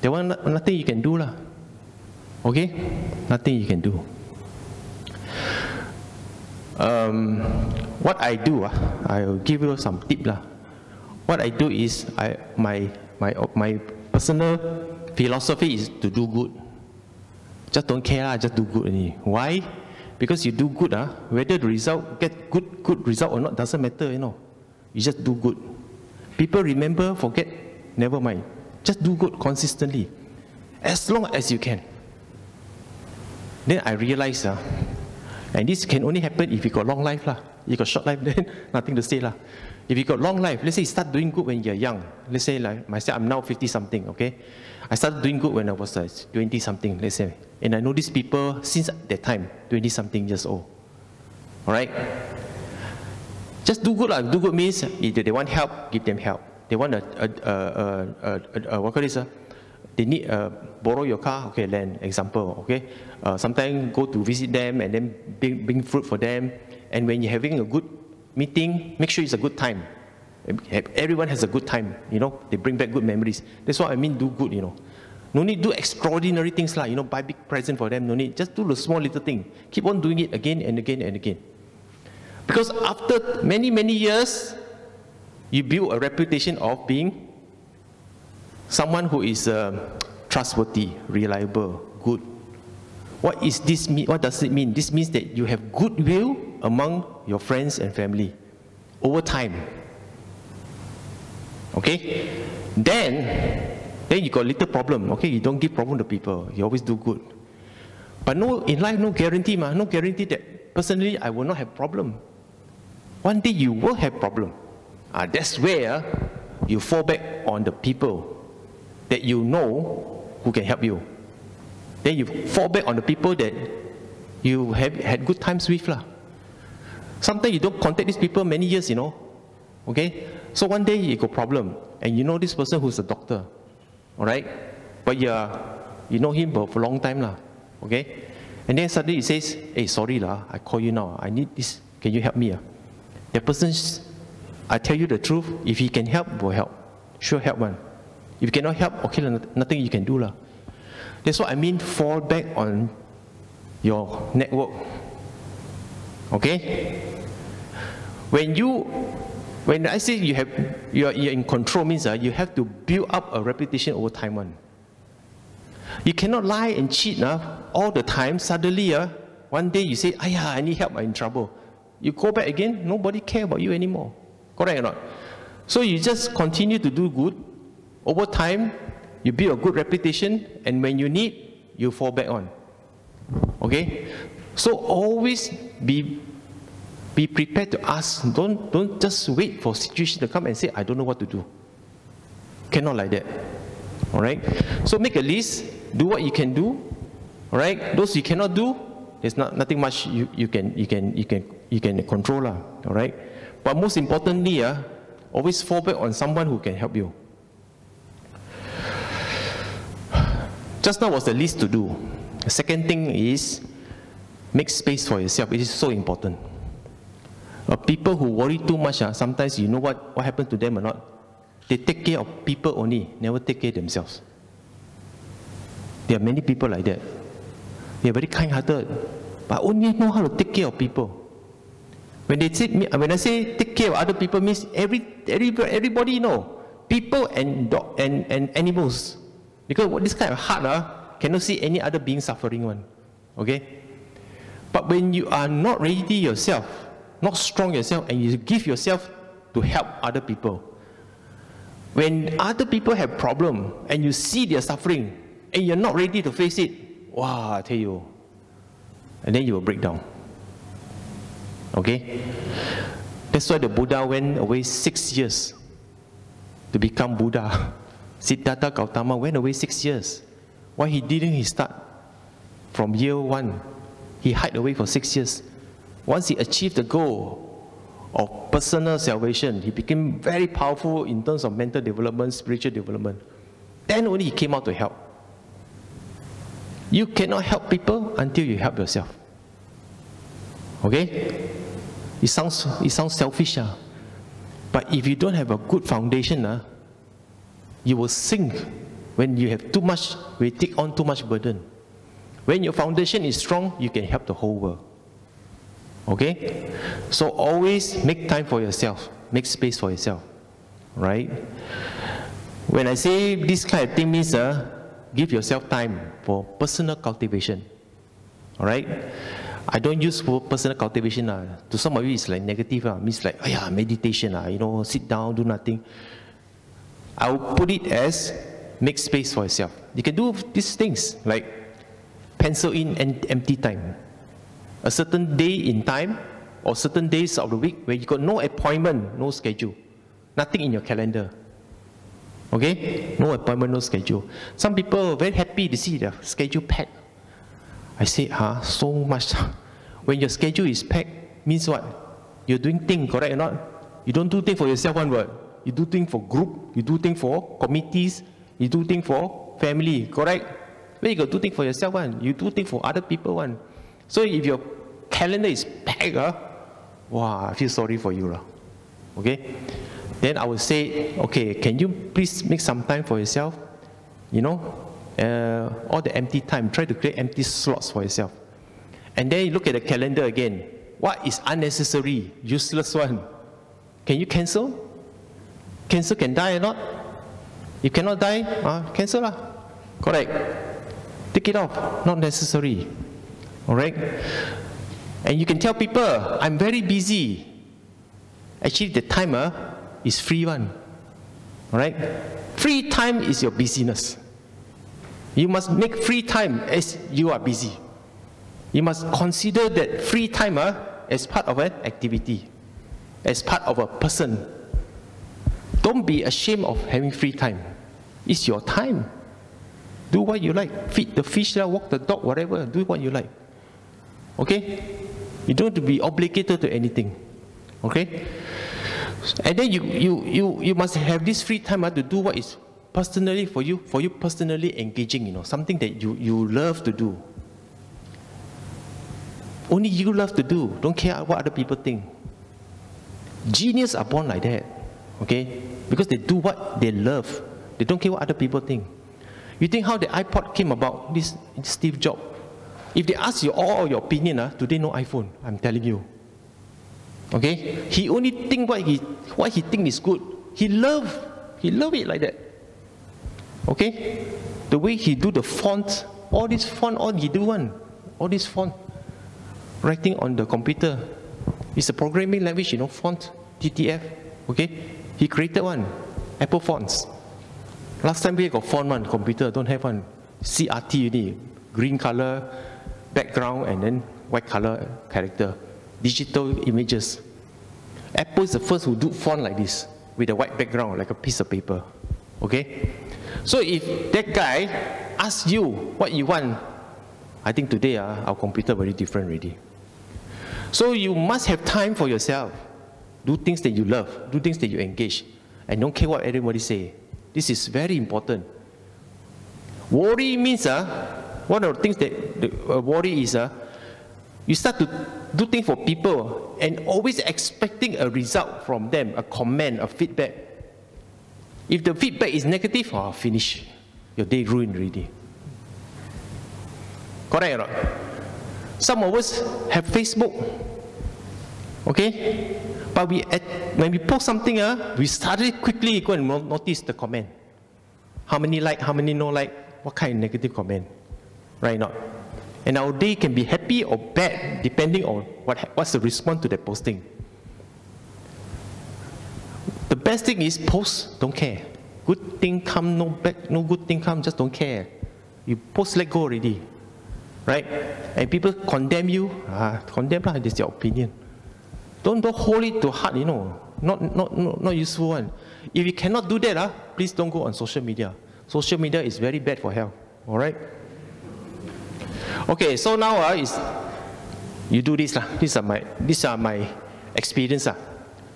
There was nothing you can do lah. Okay? Nothing you can do. what I do, I'll give you some tip lah. What I do is, my personal philosophy is to do good. Just don't care lah, just do good only. Why? Because you do good, whether the result, get good result or not, doesn't matter, you know. You just do good. People remember, forget, never mind. Just do good consistently, as long as you can. Then I realized, and this can only happen if you got long life lah. You got short life, then nothing to say lah. If you got long life, let's say you start doing good when you're young. Let's say like myself, I'm now 50 something, okay? I started doing good when I was 20 something, let's say. And I know these people since that time, 20 something years old. Alright? Just do good lah. Do good means if they want help, give them help. They want what call this? They need borrow your car, okay, lend, example, okay? Sometimes go to visit them and then bring fruit for them. And when you're having a good meeting, make sure it's a good time. Everyone has a good time, you know. They bring back good memories. That's what I mean, do good, you know. No need do extraordinary things like, you know, buy big present for them. No need. Just do the small little thing. Keep on doing it again and again and again. Because after many, many years, you build a reputation of being someone who is trustworthy, reliable, good. What is this mean? What does it mean? This means that you have goodwill among your friends and family over time. Okay? Then you got a little problem. Okay, you don't give problem to people. You always do good. But no, in life, no guarantee, ma. No guarantee that personally I will not have problem. One day you will have problem. That's where you fall back on the people that you know who can help you. Then you fall back on the people that you have had good times with lah. Sometimes you don't contact these people many years, you know. Okay? So one day you got problem, and you know this person who's a doctor. Alright? But you know him for a long time lah. Okay? And then suddenly he says, hey, sorry lah, I call you now. I need this. Can you help me? The person, I tell you the truth, if he can help, will help. Sure help one. If you cannot help, okay, nothing you can do lah. That's what I mean, fall back on your network. Okay? When I say you're in control means you have to build up a reputation over time one. You cannot lie and cheat all the time. Suddenly, one day you say, I need help, I'm in trouble. You go back again, nobody care about you anymore. Correct or not? So you just continue to do good. Over time, you build a good reputation, and when you need, you fall back on. Okay? So always be prepared to ask. Don't just wait for situation to come and say, I don't know what to do. Cannot like that. Alright? So make a list, do what you can do. Alright? Those you cannot do, there's nothing much you can control. Alright? But most importantly, always fall back on someone who can help you. Just now was the least to do. The second thing is make space for yourself. It is so important. People who worry too much, sometimes you know what happens to them or not. They take care of people only, never take care of themselves. There are many people like that. They are very kind-hearted, but only know how to take care of people. When I say take care of other people, means everybody know. People and animals. Because this kind of heart cannot see any other being suffering one. Okay? But when you are not ready yourself, not strong yourself, and you give yourself to help other people, when other people have problem and you see their suffering and you're not ready to face it, wow, I tell you, and then you will break down. Okay? That's why the Buddha went away 6 years to become Buddha. Siddhartha Gautama went away 6 years. Why didn't he start from year 1? He hid away for 6 years. Once he achieved the goal of personal salvation, he became very powerful in terms of mental development, spiritual development. Then only he came out to help. You cannot help people until you help yourself. Okay? It sounds selfish, but if you don't have a good foundation, you will sink when you have too much, when you take on too much burden. When your foundation is strong, you can help the whole world. Okay? So always make time for yourself. Make space for yourself. Right? When I say this kind of thing means give yourself time for personal cultivation. Alright? I don't use for personal cultivation. To some of you it's like negative. Means like, meditation. You know, sit down, do nothing. I'll put it as make space for yourself. You can do these things like pencil in empty time. A certain day in time or certain days of the week where you got no appointment, no schedule. Nothing in your calendar. Okay? No appointment, no schedule. Some people are very happy to see their schedule packed. I say, so much. When your schedule is packed, means what? You're doing things, correct or not? You don't do things for yourself, one word. You do things for group, you do things for committees, you do things for family, correct? When you got to do things for yourself, one, you do things for other people, one. So if your calendar is packed, wow, I feel sorry for you. Okay? Then I will say, okay, can you please make some time for yourself? You know, all the empty time, try to create empty slots for yourself. And then you look at the calendar again. What is unnecessary, useless one? Can you cancel? Cancel can die or not? If cannot die, cancel lah. Correct. Take it off, not necessary. Alright? And you can tell people, I'm very busy. Actually, the time is free one. Alright? Free time is your busyness. You must make free time as you are busy. You must consider that free time as part of an activity, as part of a person. Don't be ashamed of having free time. It's your time. Do what you like. Feed the fish, walk the dog, whatever. Do what you like. Okay? You don't have to be obligated to anything. Okay? And then you must have this free time to do what is personally for you personally engaging, you know, something that you love to do. Only you love to do. Don't care what other people think. Geniuses are born like that. Okay? Because they do what they love. They don't care what other people think. You think how the iPod came about, this Steve Jobs? If they ask you all your opinion, today no iPhone, I'm telling you. Okay? He only think what he think is good. He love it like that. Okay? The way he do the font, all this font, all he do one. All this font. Writing on the computer. It's a programming language, you know, font, TTF. Okay? He created one. Apple fonts. Last time we got font one, computer, don't have one. CRT, you need green color, background, and then white color character. Digital images. Apple is the first who do font like this, with a white background, like a piece of paper. Okay? So if that guy asks you what you want, I think today our computer very different already. So you must have time for yourself. Do things that you love. Do things that you engage. And don't care what everybody say. This is very important. Worry means, one of the things that worry is, you start to do things for people and always expecting a result from them, a comment, a feedback. If the feedback is negative, finish. Your day ruined already. Correct or not? Some of us have Facebook. Okay? But when we post something, we started quickly go and notice the comment. How many like, how many no like, what kind of negative comment? Right or not? And our day can be happy or bad depending on what's the response to that posting. The best thing is post, don't care. Good thing come, no good thing come, just don't care. You post, let go already. Right? And people condemn you, condemn lah, that's their opinion. Don't hold it to heart, you know. Not useful one. If you cannot do that, please don't go on social media. Social media is very bad for health. Alright? Okay, so now you do this lah. These are my experience lah.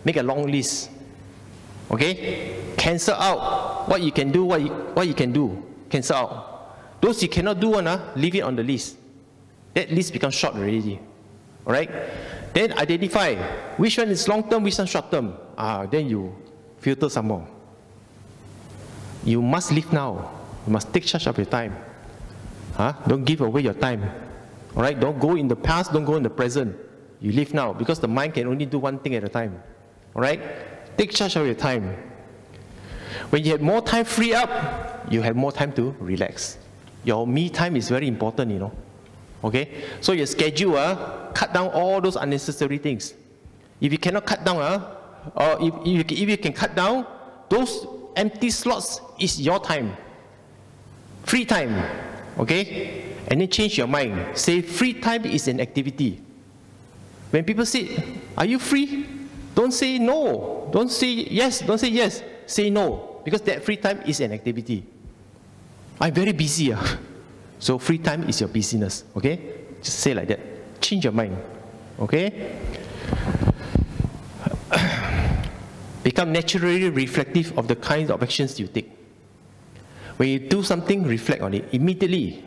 Make a long list. Okay? Cancel out what you can do, what you can do. Cancel out. Those you cannot do one, leave it on the list. That list becomes short already. Alright? Then identify which one is long term, which one short term. Then you filter some more. You must live now. You must take charge of your time. Don't give away your time. Alright? Don't go in the past, don't go in the present. You live now, because the mind can only do one thing at a time. All right? Take charge of your time. When you have more time free up, you have more time to relax. Your me time is very important, you know. Okay? So your schedule, cut down all those unnecessary things. If you cannot cut down, or if you can cut down, those empty slots is your time. Free time. Okay? And then change your mind. Say free time is an activity. When people say, are you free? Don't say no. Don't say yes. Don't say yes. Say no. Because that free time is an activity. I'm very busy. So free time is your busyness. Okay? Just say like that. Change your mind. Okay? Become naturally reflective of the kinds of actions you take. When you do something, reflect on it. Immediately,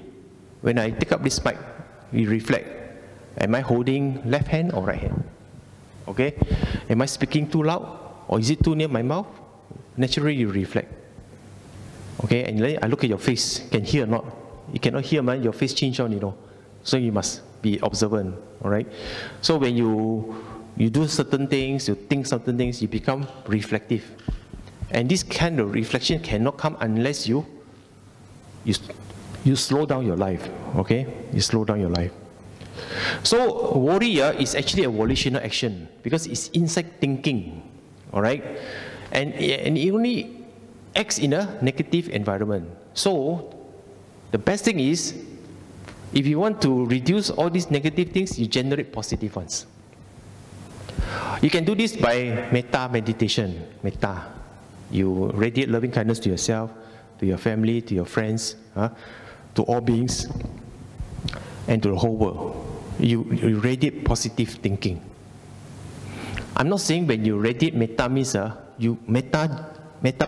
when I take up this mic, you reflect. Am I holding left hand or right hand? Okay? Am I speaking too loud? Or is it too near my mouth? Naturally, you reflect. Okay? And then I look at your face. Can hear or not? You cannot hear, man. Your face change on, you know. So you must be observant. All right? So when you do certain things, you think certain things, you become reflective. And this kind of reflection cannot come unless you slow down your life. Okay? You slow down your life. So worry is actually a volitional action because it's inside thinking, all right? And it only acts in a negative environment. So the best thing is, if you want to reduce all these negative things, you generate positive ones. You can do this by metta meditation. Metta. You radiate loving kindness to yourself, to your family, to your friends, to all beings, and to the whole world. You radiate positive thinking. I'm not saying when you radiate metta means you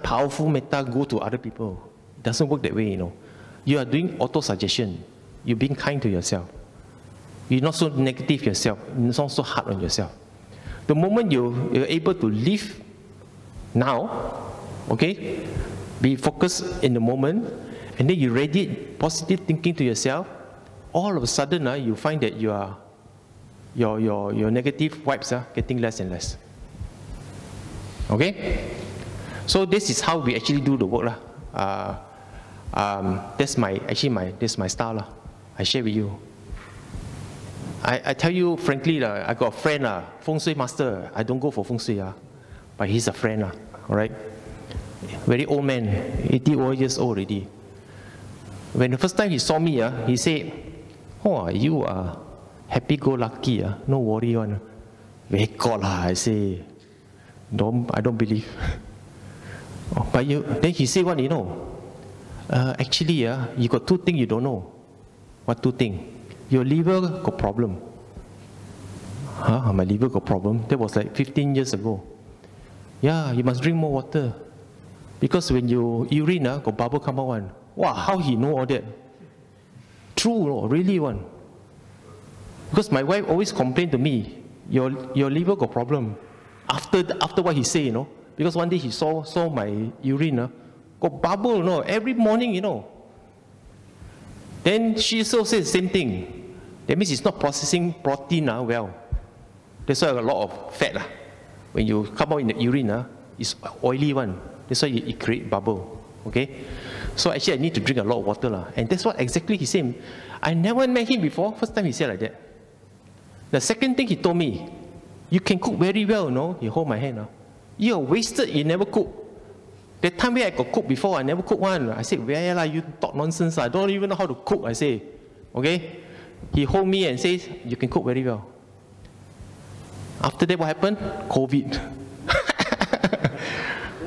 powerful metta go to other people. It doesn't work that way, you know. You are doing auto-suggestion. You're being kind to yourself. You're not so negative yourself. You're not so hard on yourself. The moment you're able to live now, okay, be focused in the moment, and then you radiate positive thinking to yourself, all of a sudden you find that your negative vibes are getting less and less. Okay? So this is how we actually do the work. That's my style. I share with you. I tell you frankly, I got a friend, Feng Shui master. I don't go for Feng Shui, but he's a friend. All right? Very old man, 80 years old already. When the first time he saw me, he said, "Oh, you are happy-go-lucky, no worry one." Very God, I say, I don't believe. But then he said, "What you know? Actually, you got two things you don't know." What two things? Your liver got problem. My liver got problem. That was like 15 years ago. Yeah, you must drink more water. Because when you urine, got bubble come out one. Wow, how he know all that? True, really one. Because my wife always complained to me, your liver got problem. After what he say, you know. Because one day he saw my urine, got bubble, you know, every morning, you know. Then she also said the same thing. That means it's not processing protein well. That's why a lot of fat. When you come out in the urine, it's oily one. That's why it creates bubble. Okay? So actually I need to drink a lot of water. And that's what exactly he said. I never met him before. First time he said like that. The second thing he told me, you can cook very well, you know. He hold my hand. You're wasted, you never cook. That time where I got cook before, I never cook one. I said, well, you talk nonsense. I don't even know how to cook, I say. Okay? He hold me and says, you can cook very well. After that, what happened? COVID.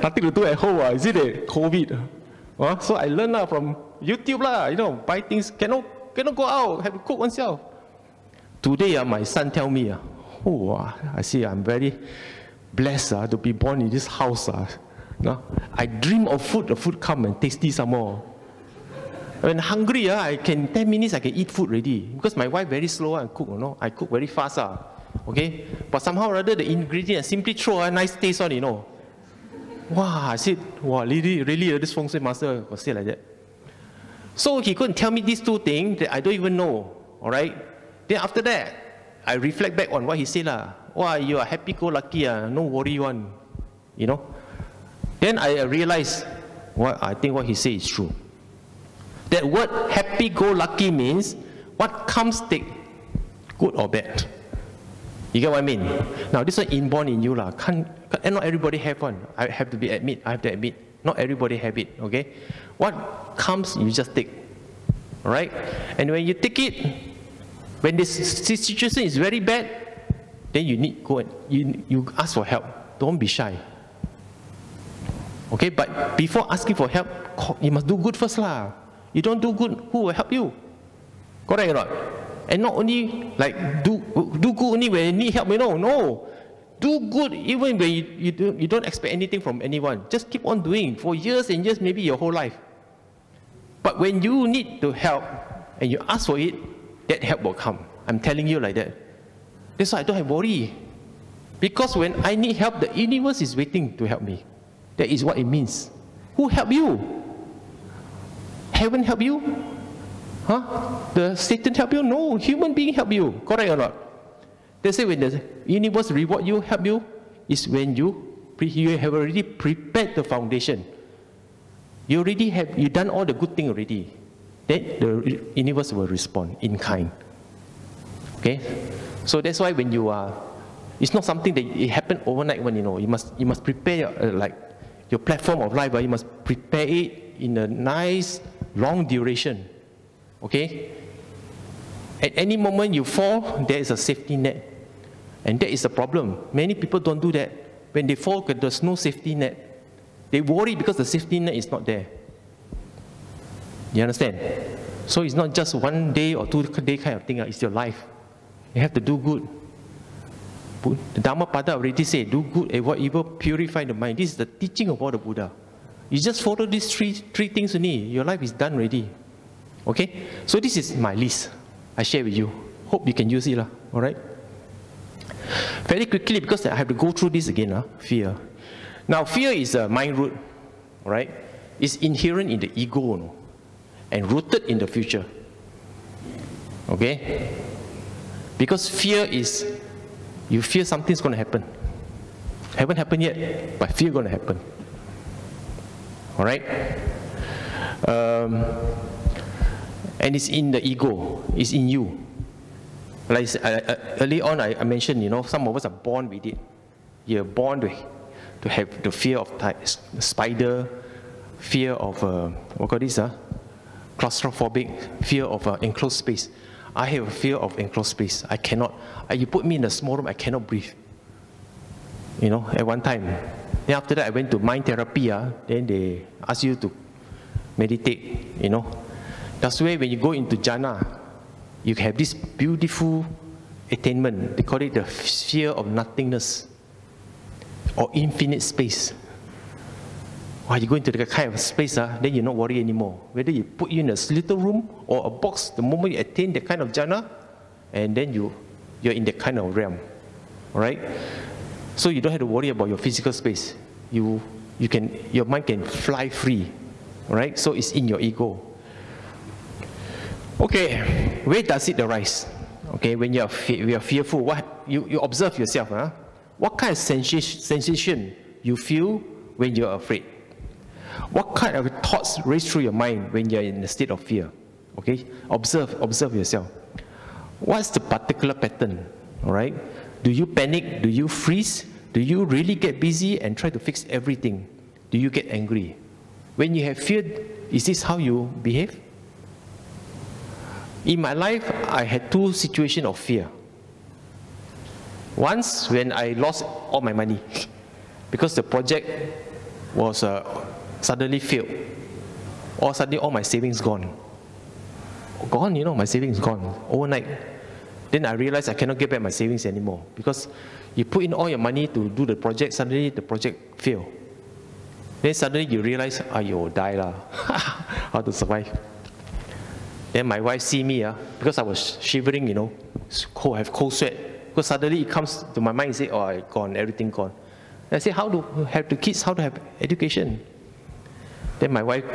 Nothing to do at home, is it? COVID. So I learned from YouTube, you know, buy things, cannot go out, have to cook oneself. Today, my son tell me, I see I'm very blessed to be born in this house. I dream of food, the food come and tasty some more. When hungry, I can 10 minutes I can eat food already. Because my wife very slow and cook, you know. I cook very fast. Okay? But somehow or other the ingredients simply throw a nice taste on, you know. Wow, I said, wow, really, this Feng Shui master will say like that. So he couldn't tell me these two things that I don't even know. Alright? Then after that, I reflect back on what he said lah. Wow, you are happy-go-lucky, no worry one, you know. Then I realized, I think what he said is true. That word happy-go-lucky means what comes take, good or bad. You get what I mean? Now this one inborn in you lah. And not everybody have one. I have to admit, not everybody have it. Okay, what comes you just take, all right? And when you take it, when this situation is very bad, then you need go and you ask for help. Don't be shy. Okay, but before asking for help, you must do good first lah. You don't do good, who will help you? Correct or not? And not only like do good only when you need help, you know. No, do good even when you don't expect anything from anyone. Just keep on doing for years and years, maybe your whole life. But when you need to help and you ask for it, that help will come. I'm telling you like that. That's why I don't have worry. Because when I need help, the universe is waiting to help me. That is what it means. Who help you? Heaven help you? Huh? The Satan help you? No, human being help you. Correct or not? They say when the universe reward you, help you, is when you have already prepared the foundation. You done all the good thing already. Then the universe will respond in kind. Okay? So that's why when you are, it's not something that it happened overnight when you know. You must prepare your platform of life, but you must prepare it in a nice, long duration. Okay? At any moment you fall, there is a safety net. And that is the problem. Many people don't do that. When they fall, there's no safety net. They worry because the safety net is not there. You understand? So it's not just 1 day or 2 day kind of thing, it's your life. You have to do good. The Dhamma-pada already said, do good, avoid evil, purify the mind. This is the teaching of all the Buddha. You just follow these three things only. Your life is done already. Okay? So this is my list. I share with you. Hope you can use it. Alright? Very quickly, because I have to go through this again. Fear. Now, fear is a mind root. Alright? It's inherent in the ego. And rooted in the future. Okay? Because fear is, you fear something's going to happen. Haven't happened yet, but fear going to happen. Alright? And it's in the ego. It's in you. Like early on, I mentioned, some of us are born with it. You're born to have the fear of spider, fear of, claustrophobic, fear of enclosed space. I have a fear of enclosed space. I cannot, you put me in a small room, I cannot breathe. At one time. Then after that, I went to mind therapy. Then they ask you to meditate, That's why when you go into jhana, you have this beautiful attainment. They call it the sphere of nothingness or infinite space. When you go into the kind of space, then you're not worried anymore. Whether you put you in a little room or a box, the moment you attain that kind of jhana, and then you're in that kind of realm. Alright? So you don't have to worry about your physical space. Your mind can fly free. Alright? So it's in your ego. Okay, where does it arise? Okay, when you are fearful, you observe yourself. What kind of sensation you feel when you are afraid? What kind of thoughts race through your mind when you are in a state of fear? Okay, observe yourself. What's the particular pattern? All right, do you panic? Do you freeze? Do you really get busy and try to fix everything? Do you get angry? When you have fear, is this how you behave? In my life, I had 2 situations of fear. Once, when I lost all my money because the project was suddenly failed, or suddenly all my savings gone. Gone, my savings gone overnight. Then I realized I cannot get back my savings anymore because you put in all your money to do the project, suddenly the project failed. Then suddenly you realize, you'll die lah. How to survive? Then my wife see me, because I was shivering, I have cold sweat. Because suddenly it comes to my mind and say, gone, everything gone. And I say, how to have the kids, how to have education? Then my wife,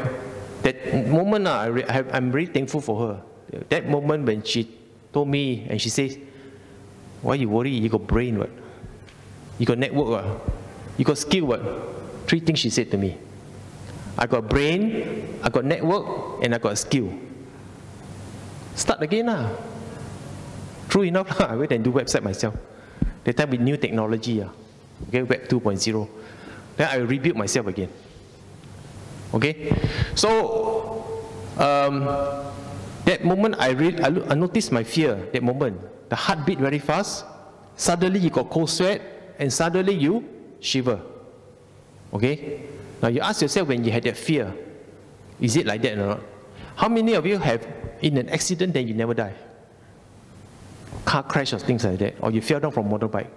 that moment, I'm very thankful for her. That moment when she told me, and she says, Why you worry? You got brain, what? You got network, what? You got skill, what? 3 things she said to me. I got brain, I got network, and I got skill. Start again lah. True enough lah, I went and do website myself. That time with new technology, okay, Web 2.0. Then I rebuilt myself again. Okay, so that moment I noticed my fear. That moment, the heart beat very fast. Suddenly you got cold sweat, and suddenly you shiver. Okay, now you ask yourself, when you had that fear, is it like that or not? How many of you have in an accident then you never die? Car crash or things like that, or you fell down from motorbike.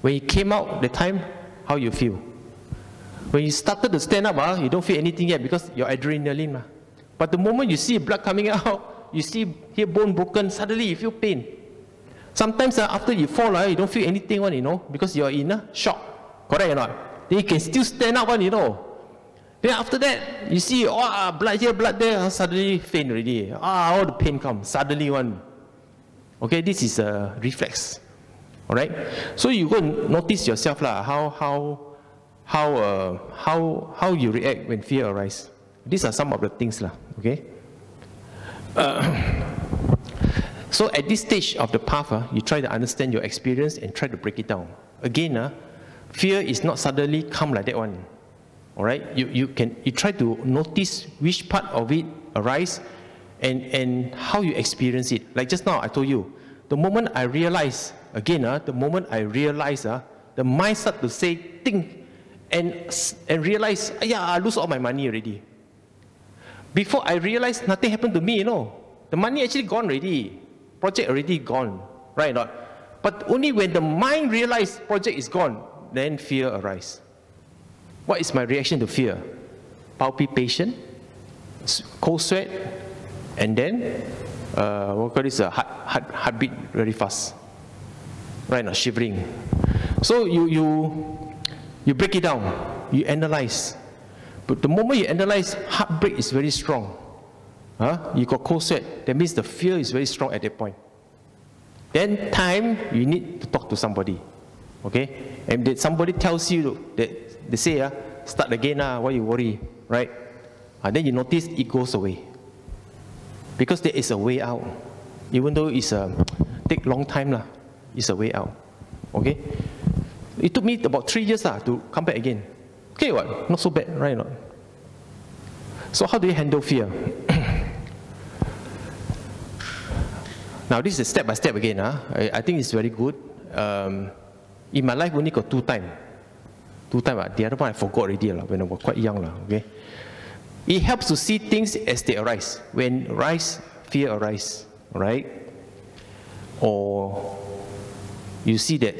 When you came out, the time, how you feel? When you started to stand up, you don't feel anything yet because your adrenaline. But the moment you see blood coming out, you see here bone broken, suddenly you feel pain. Sometimes after you fall, you don't feel anything, you know, because you're in a shock. Correct or not? Then you can still stand up, you know. Then after that, you see, blood here, blood there, suddenly faint already. All the pain comes, suddenly one. Okay, this is a reflex. All right? So you go and notice yourself how you react when fear arises. These are some of the things, okay? So at this stage of the path, you try to understand your experience and try to break it down. Again, fear is not suddenly come like that one. All right? You try to notice which part of it arises and how you experience it. Like just now, I told you, the moment I realize, again, the moment I realize, the mind starts to say, think, and realize, I lose all my money already. Before I realize, nothing happened to me, you know. The money actually gone already. Project already gone, right or not? But only when the mind realizes project is gone, then fear arises. What is my reaction to fear? Palpitation, cold sweat, and then what call this? Heartbeat very fast, right? Not shivering. So you break it down, you analyze. But the moment you analyze, heartbreak is very strong. You got cold sweat. That means the fear is very strong at that point. Then time you need to talk to somebody, okay? And that somebody tells you that they say, start again, why you worry, right? Then you notice it goes away. Because there is a way out. Even though it's take long time, it's a way out. Okay? It took me about 3 years to come back again. Okay, what? Not so bad, right? Not? So how do you handle fear? Now this is step by step again. I think it's very good. In my life, only got 2 times. 2 times. The other one I forgot already when I was quite young. Okay? It helps to see things as they arise. When arise, fear arises, right? Or you see that,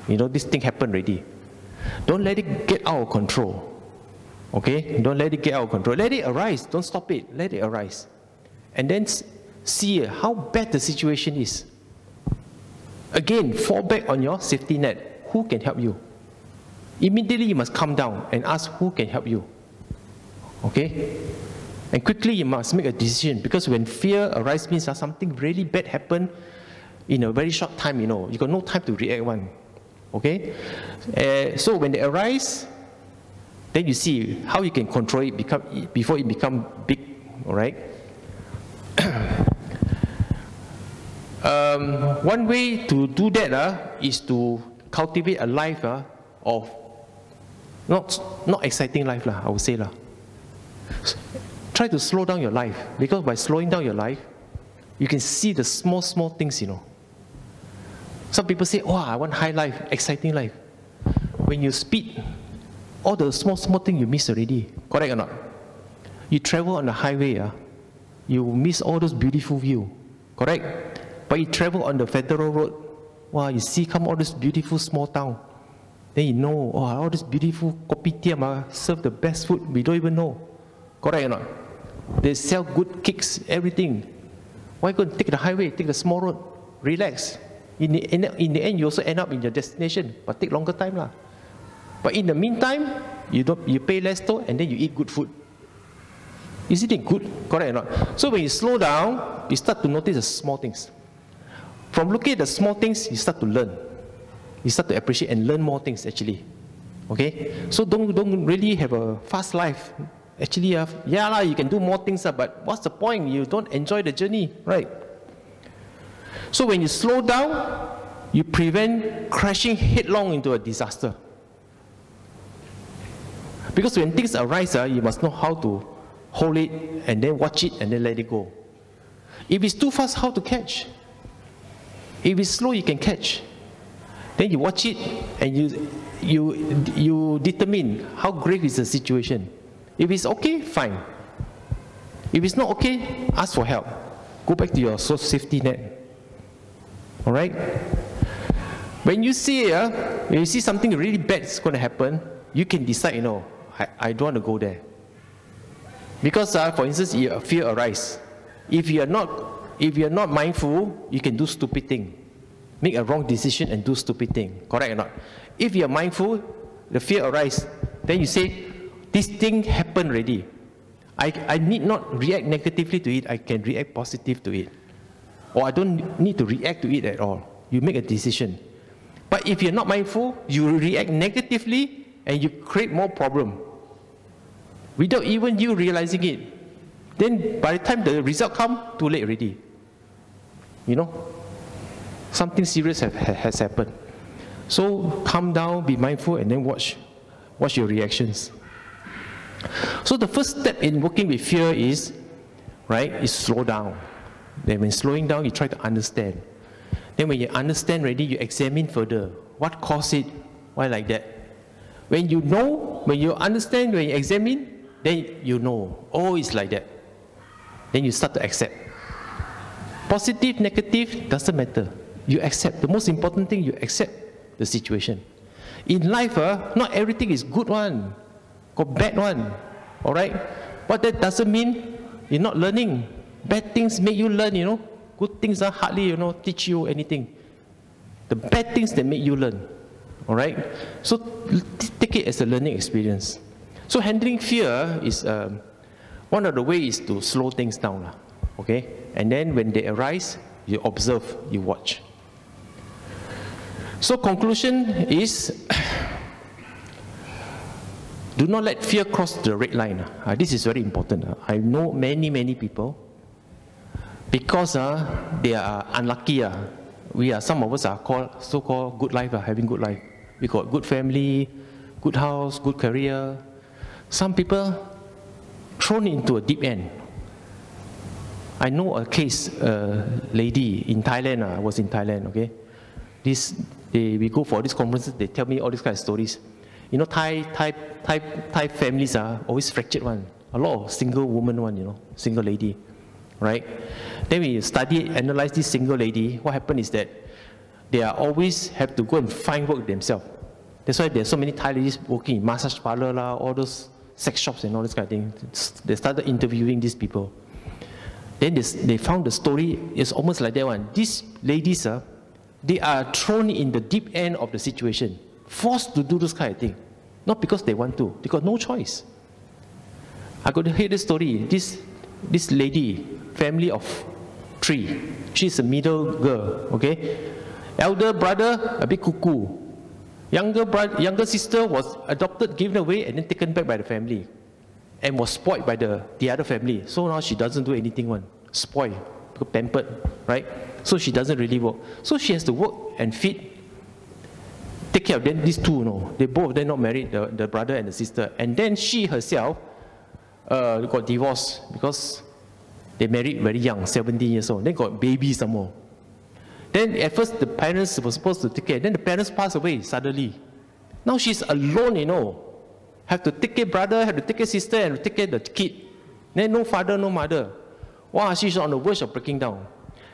you know, this thing happened already. Don't let it get out of control. Okay? Don't let it get out of control. Let it arise. Don't stop it. Let it arise. And then see how bad the situation is. Again, fall back on your safety net. Who can help you? Immediately you must come down and ask who can help you. Okay? And quickly you must make a decision, because when fear arises means something really bad happened in a very short time, you know. You got no time to react one. Okay? So when they arise, then you see how you can control it before it becomes big. Alright? One way to do that is to cultivate a life of not exciting life, I would say. Try to slow down your life, because by slowing down your life, you can see the small things, you know. Some people say, I want high life, exciting life. When you speed, all the small things you miss already. Correct or not? You travel on the highway, you miss all those beautiful views. Correct? But you travel on the federal road, you see come all this beautiful small town. Then you know, all this beautiful kopitiam serve the best food. We don't even know. Correct or not? They sell good cakes, everything. Why go and take the highway, take the small road, relax? In the end, you also end up in your destination, but take longer time. But in the meantime, you pay less toll and then you eat good food. Isn't it good? Correct or not? So when you slow down, you start to notice the small things. From looking at the small things, you start to learn. You start to appreciate and learn more things actually. Okay? So don't really have a fast life. Actually, yeah, you can do more things, but what's the point? You don't enjoy the journey, right? So when you slow down, you prevent crashing headlong into a disaster. Because when things arise, you must know how to hold it and then watch it and then let it go. If it's too fast, how to catch? If it's slow, you can catch. Then you watch it and you determine how grave is the situation. If it's okay, fine. If it's not okay, ask for help. Go back to your safety net. All right? When you see something really bad is going to happen, you can decide, I don't want to go there. Because, for instance, fear arises. If you are not mindful, you can do stupid thing. Make a wrong decision and do stupid thing. Correct or not? If you are mindful, the fear arises. Then you say, this thing happened already. I need not react negatively to it. I can react positive to it. Or I don't need to react to it at all. You make a decision. But if you're not mindful, you react negatively and you create more problem. Without even you realizing it. Then by the time the result comes, too late already. Something serious has happened. So calm down, be mindful, and then watch your reactions. So the first step in working with fear is slow down. Then when slowing down, you try to understand. Then when you understand already, you examine further. What caused it? Why like that? When you understand, when you examine, then you know, oh, it's like that. Then you start to accept. Positive, negative, doesn't matter. You accept. The most important thing, you accept the situation. In life, not everything is good one. Got bad one. All right? But that doesn't mean you're not learning. Bad things make you learn, Good things are hardly, teach you anything. The bad things that make you learn. All right? So take it as a learning experience. So handling fear is one of the ways to slow things down. Okay? And then when they arise, you observe, you watch. So conclusion is, do not let fear cross the red line. This is very important. I know many people, because they are unlucky. Some of us are so-called good life, having good life. We got good family, good house, good career. Some people thrown into a deep end. I know a case, lady in Thailand. I was in Thailand. Okay, we go for these conferences. They tell me all these kind of stories. Thai families are always fractured one. A lot of single woman one. Single lady, right? Then we analyze this single lady. What happened is that they are always have to go and find work themselves. That's why there's so many Thai ladies working in massage parlor, all those sex shops and all this kind of thing. They started interviewing these people. Then they found the story is almost like that one. These ladies, they are thrown in the deep end of the situation, forced to do this kind of thing. Not because they want to, they got no choice. I got to hear this story. This lady, family of 3. She's a middle girl, okay? Elder brother, a bit cuckoo. Younger sister was adopted, given away, and then taken back by the family. And was spoiled by the other family. So now she doesn't do anything one. Spoiled, pampered, right? So she doesn't really work. So she has to work and feed, take care of them, these two, They both, they're not married, the brother and the sister. And then she herself got divorced because they married very young, 17 years old. They got babies some more. Then at first the parents were supposed to take care. Then the parents passed away suddenly. Now she's alone, Have to take care brother, have to take care sister, and take care the kid. Then no father, no mother. Wow, she's on the verge of breaking down.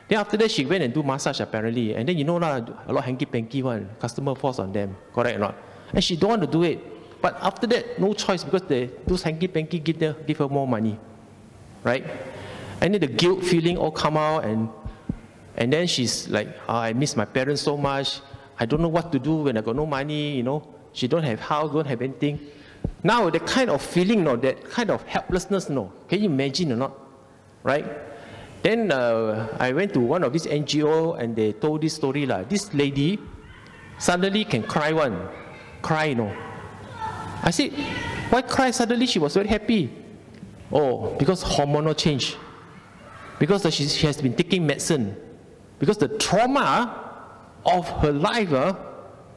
Then after that, she went and do massage apparently. And then a lot hanky-panky one. Customer force on them, correct or not? And she don't want to do it. But after that, no choice because those hanky-panky give her more money, right? And then the guilt feeling all come out, and then she's like, I miss my parents so much. I don't know what to do when I got no money, She don't have house, don't have anything. Now, the kind of feeling, that kind of helplessness, can you imagine or not? Right? Then I went to one of these NGO and they told this story lah. This lady suddenly can cry you know. I said, why cry suddenly? She was very happy. Oh, because hormonal change. Because she has been taking medicine. Because the trauma of her life,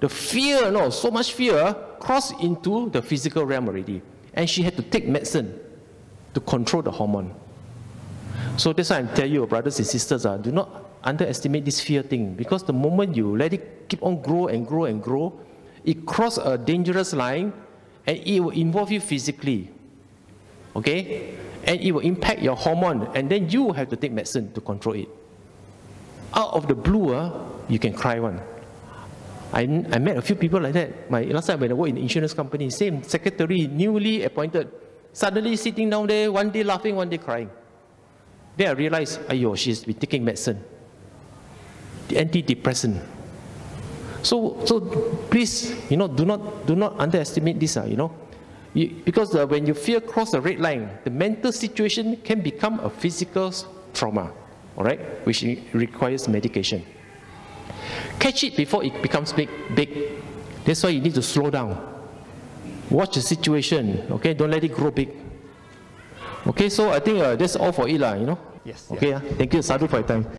the fear, so much fear, crossed into the physical realm already. And she had to take medicine to control the hormone. So that's why I tell you, brothers and sisters, do not underestimate this fear thing. Because the moment you let it keep on grow and grow and grow, it crosses a dangerous line and it will involve you physically. Okay? And it will impact your hormone, and then you have to take medicine to control it. Out of the blue, you can cry one. I met a few people like that. Last time when I worked in the insurance company, same secretary, newly appointed, suddenly sitting down there, one day laughing, one day crying. Then I realized, ayo, she's been taking medicine, the antidepressant. So please, do not underestimate this, because when you fear cross the red line, the mental situation can become a physical trauma, all right, which requires medication. Catch it before it becomes big. That's why you need to slow down. Watch the situation, okay? Don't let it grow big. Okay, so I think that's all for it, Yes. Okay, thank you, Sadhu, for your time.